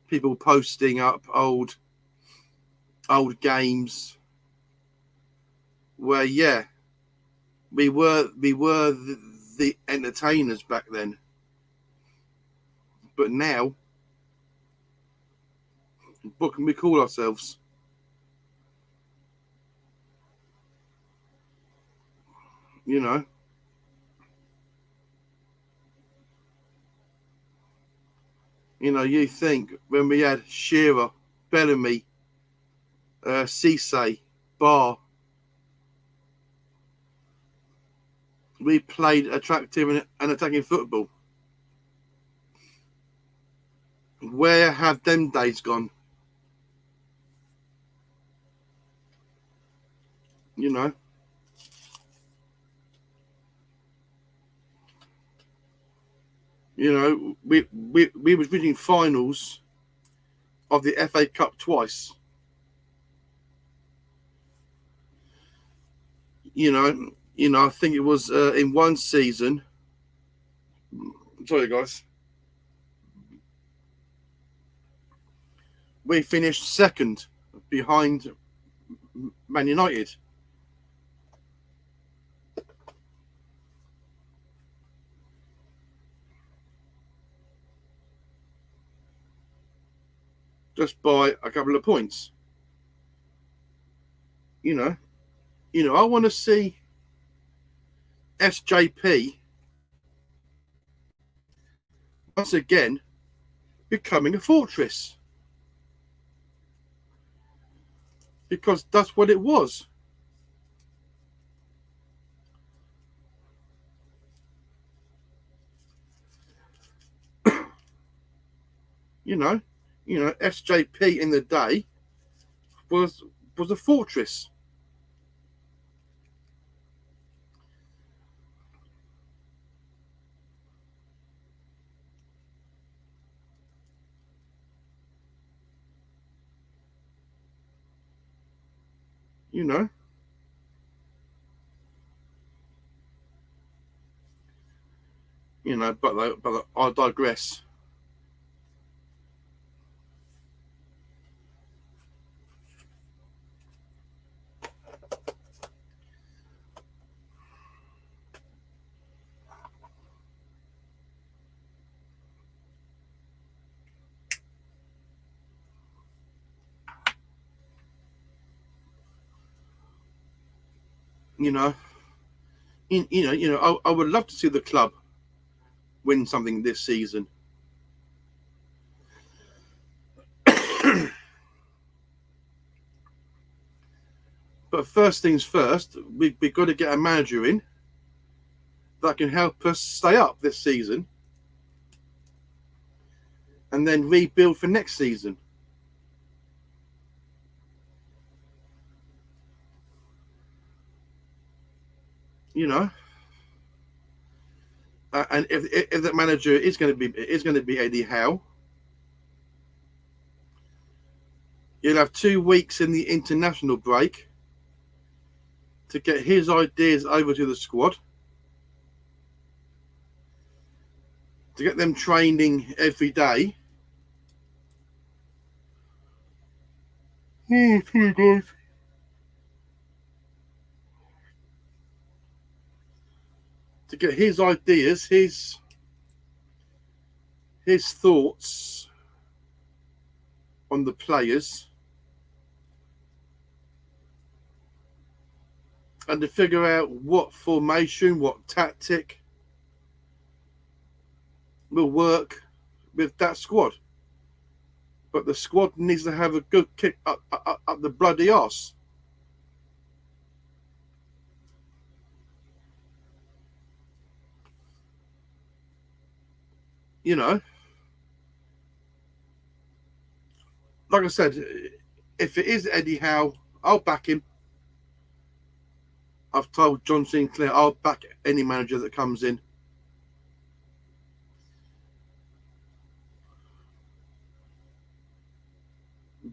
people posting up old games where, yeah, we were the entertainers back then, but now, what can we call ourselves? You know, you think when we had Shearer, Bellamy, Cisse, Barr, we played attractive and attacking football. Where have them days gone? You know, we was reaching finals of the FA Cup twice. I think it was in one season. Sorry, guys. We finished second behind Man United. Just by a couple of points. I want to see SJP once again becoming a fortress, because that's what it was. SJP in the day was a fortress. But I digress. I would love to see the club win something this season. But first things first, we've got to get a manager in that can help us stay up this season and then rebuild for next season. And if that manager is going to be Eddie Howe, you'll have 2 weeks in the international break to get his ideas over to the squad, to get them training every day. Oh, sorry, guys. To get his ideas, his thoughts on the players, and to figure out what formation, what tactic will work with that squad. But the squad needs to have a good kick up the bloody arse. Like I said, if it is Eddie Howe, I'll back him. I've told John Sinclair I'll back any manager that comes in.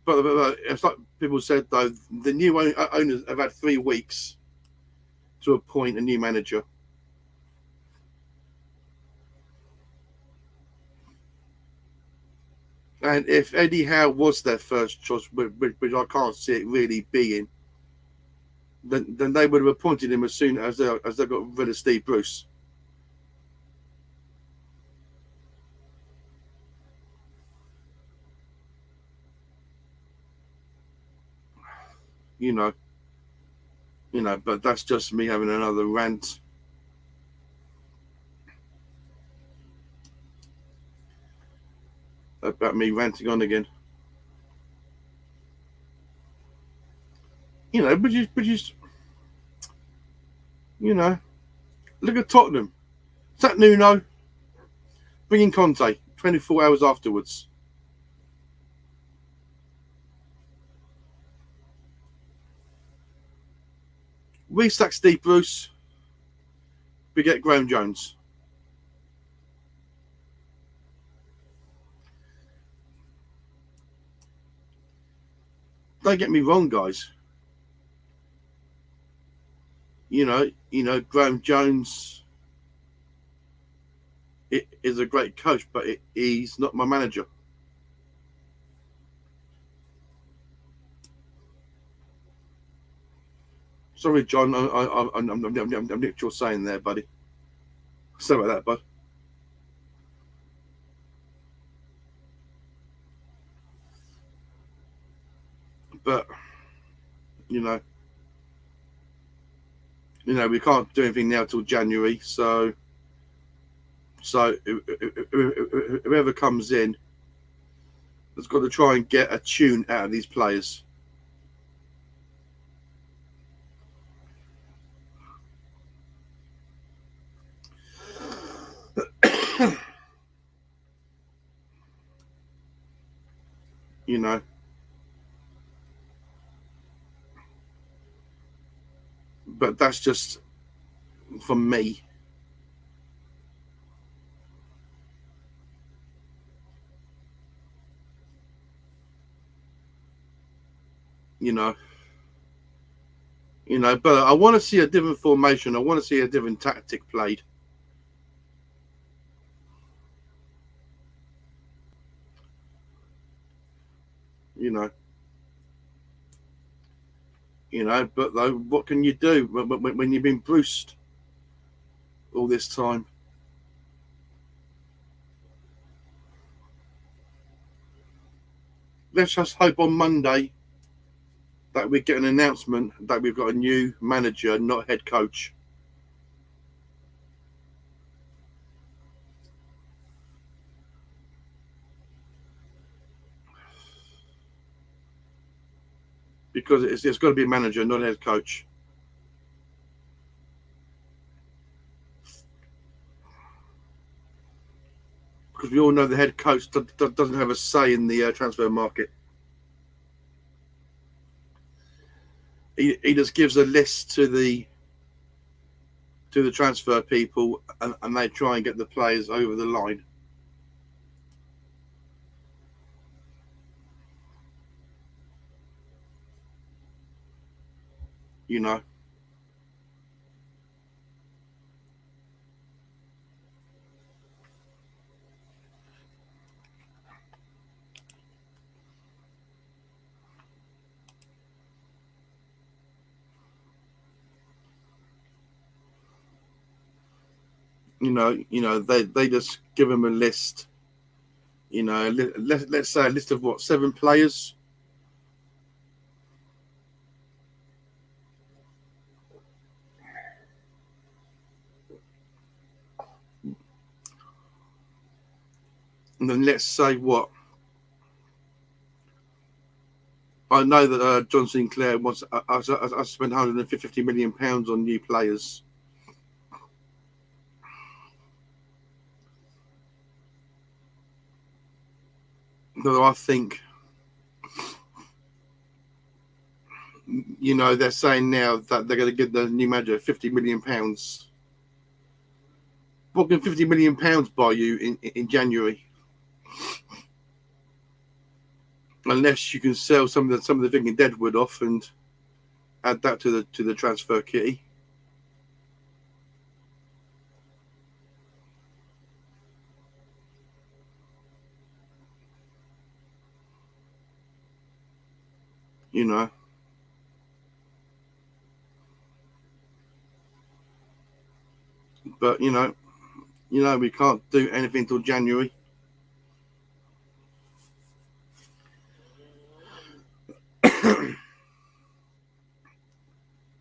But it's like people said, though, the new owners have had 3 weeks to appoint a new manager. And if Eddie Howe was their first choice, which I can't see it really being, then they would have appointed him as soon as they got rid of Steve Bruce. But that's just me having another rant. about me ranting on again. You know, but you, you know, look at Tottenham. Sat Nuno, bringing Conte 24 hours afterwards. We sack Steve Bruce. We get Graham Jones. Don't get me wrong, guys. You know, Graham Jones is a great coach, but he's not my manager. Sorry, John. I'm not what you're saying there, buddy. Sorry about that, bud. But you know, we can't do anything now till January. So whoever comes in has got to try and get a tune out of these players. You know, but that's just from me. You know, but I want to see a different formation. I want to see a different tactic played. You know, but though, what can you do when you've been bruised all this time? Let's just hope on Monday that we get an announcement that we've got a new manager, not head coach. Because it's got to be a manager, not a head coach. Because we all know the head coach doesn't have a say in the transfer market. He just gives a list to the transfer people, and they try and get the players over the line. You know. They just give them a list. Let's say a list of 7 players. And then let's say I know that John Sinclair wants. I spent £150 million on new players. Though I think, they're saying now that they're going to give the new manager £50 million. What can £50 million buy you in January? Unless you can sell some of the thinking Deadwood off and add that to the transfer kitty. But we can't do anything till January.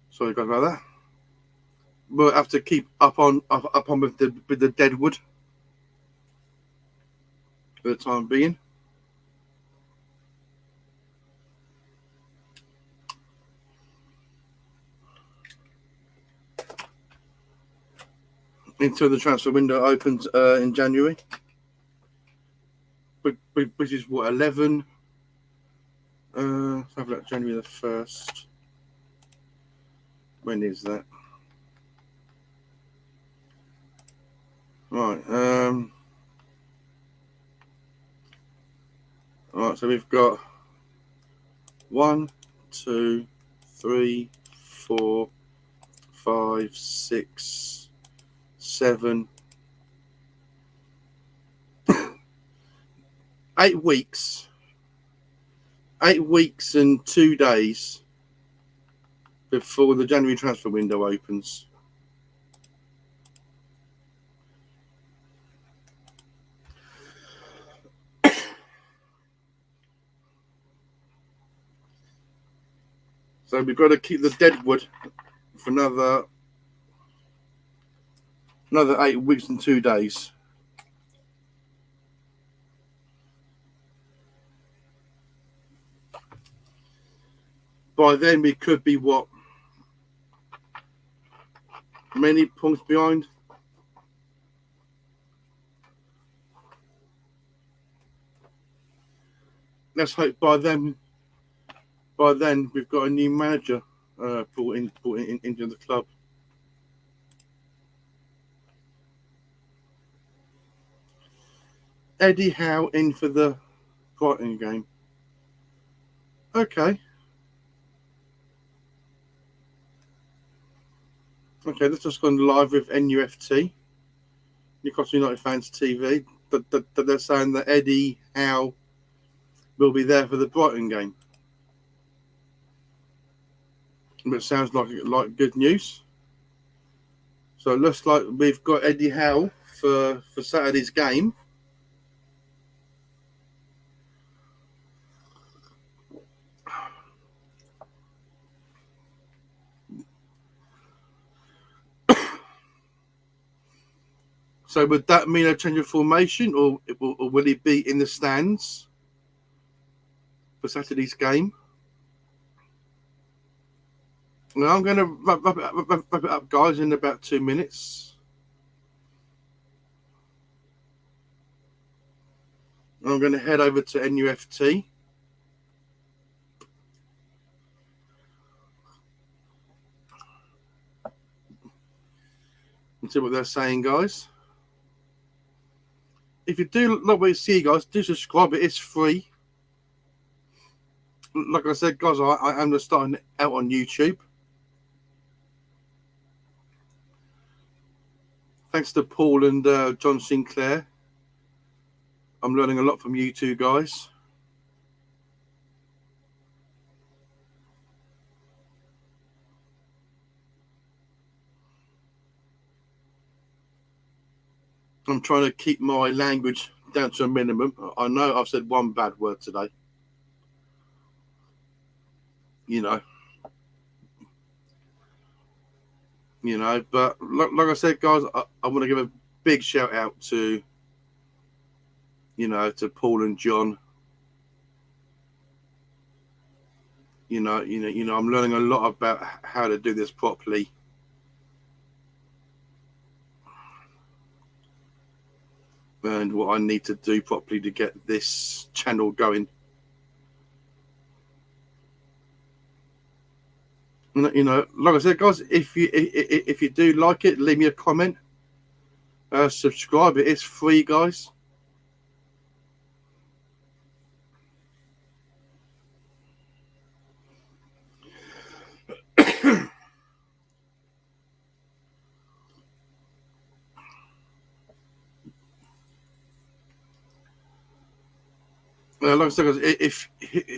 Sorry guys about that. We'll have to keep up on with the Deadwood for the time being. until the transfer window opens in January, which is what, 11. Let's have a look. January the 1st. When is that? Right. Right. So we've got 1, 2, 3, 4, 5, 6, 7, 8 weeks. 8 weeks and 2 days before the January transfer window opens. So we've got to keep the deadwood for another 8 weeks and 2 days. By then we could be what? Many points behind? Let's hope by then we've got a new manager brought into the club. Eddie Howe in for the Brighton game. Okay, let's just go live with NUFT, Newcastle United Fans TV. They're saying that Eddie Howe will be there for the Brighton game. It sounds like good news. So it looks like we've got Eddie Howe for Saturday's game. So would that mean a change of formation, or will he be in the stands for Saturday's game? Well, I'm going to wrap it up, guys, in about 2 minutes. I'm going to head over to NUFT. And see what they're saying, guys. If you do like what you see, guys, do subscribe. It is free. Like I said, guys, I am just starting out on YouTube. Thanks to Paul and John Sinclair. I'm learning a lot from you two guys. I'm trying to keep my language down to a minimum. I know I've said one bad word today. But like I said, guys, I want to give a big shout out to, to Paul and John. I'm learning a lot about how to do this properly. And what I need to do properly to get this channel going. Like I said, guys, if you do like it, leave me a comment. Subscribe. It is free, guys. Like I said, guys,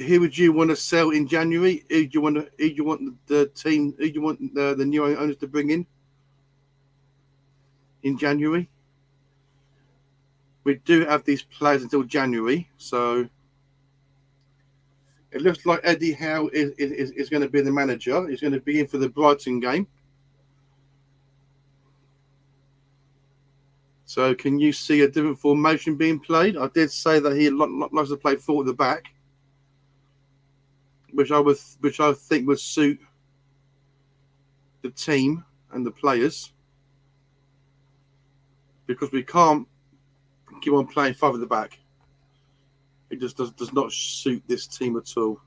who would you want to sell in January? Who do you want the team? Who do you want the new owners to bring in January? We do have these players until January, so it looks like Eddie Howe is going to be the manager. He's going to be in for the Brighton game. So can you see a different formation being played? I did say that he likes to play 4 at the back, which I think would suit the team and the players. because we can't keep on playing 5 at the back. It just does not suit this team at all.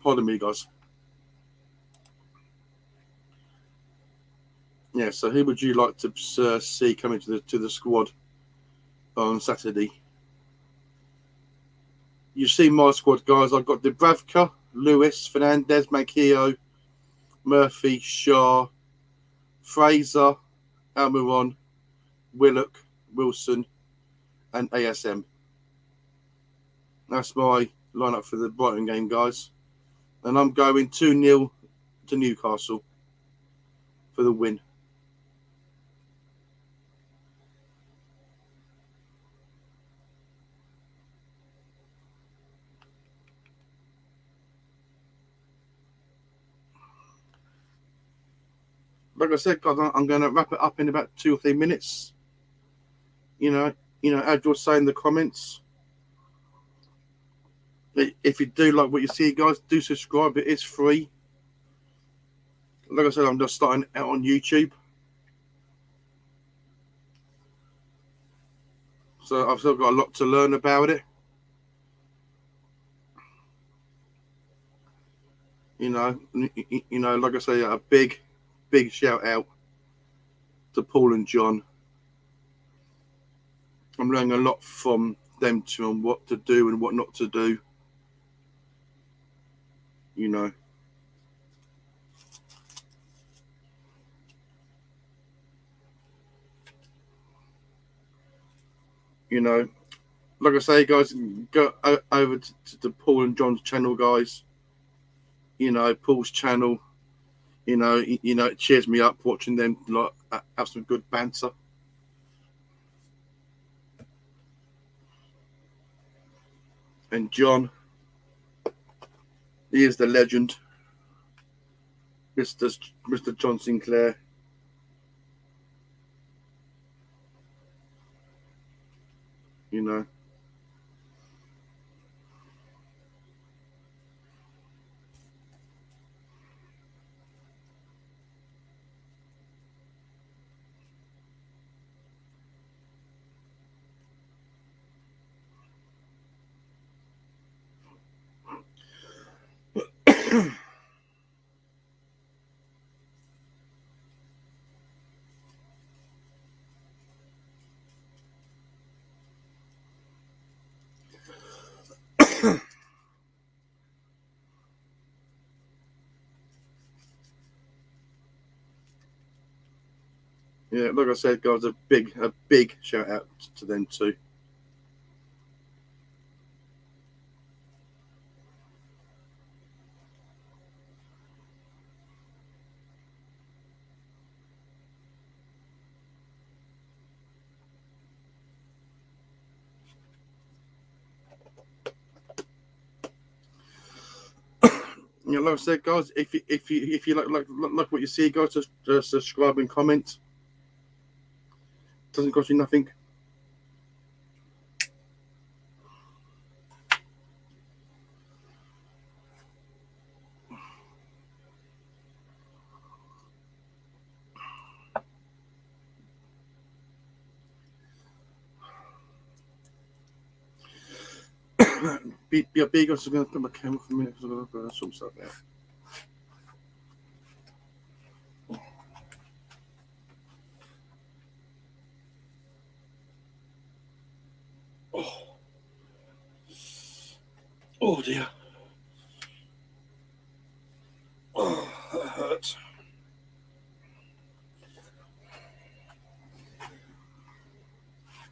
Pardon me, guys. Yeah, so who would you like to see coming to the squad on Saturday? You see my squad, guys. I've got Dubravka, Lewis, Fernandez, Manquillo, Murphy, Shaw, Fraser, Almiron, Willock, Wilson, and ASM. That's my lineup for the Brighton game, guys. And I'm going 2-0 to Newcastle for the win. Like I said, guys, I'm going to wrap it up in about 2 or 3 minutes. You know, as you'll say in the comments, if you do like what you see, guys, do subscribe. It is free. Like I said, I'm just starting out on YouTube, so I've still got a lot to learn about it. You know, like I say, a big shout out to Paul and John. I'm learning a lot from them two on what to do and what not to do. You know. Like I say, guys, go over to Paul and John's channel, guys. Paul's channel. It cheers me up watching them have some good banter. And John, he is the legend, Mr. John Sinclair. Yeah, like I said, guys, a big shout out to them too. Like I said, guys, if you like what you see, guys, just subscribe and comment. Doesn't cost you nothing. Be big. I'm just going to put my camera for a minute because I'm going to sort stuff out. Oh dear. Oh, that hurts.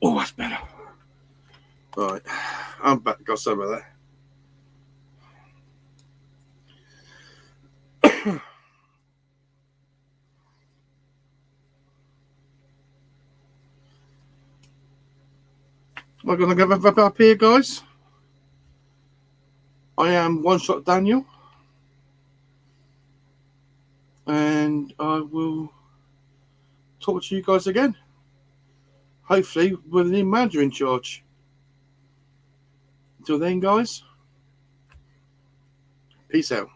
Oh, that's better. All right, I'm back. Got some of that. I'm going to wrap up here, guys. I am One Shot Daniel, and I will talk to you guys again. Hopefully, with a new manager in charge. Until then, guys, peace out.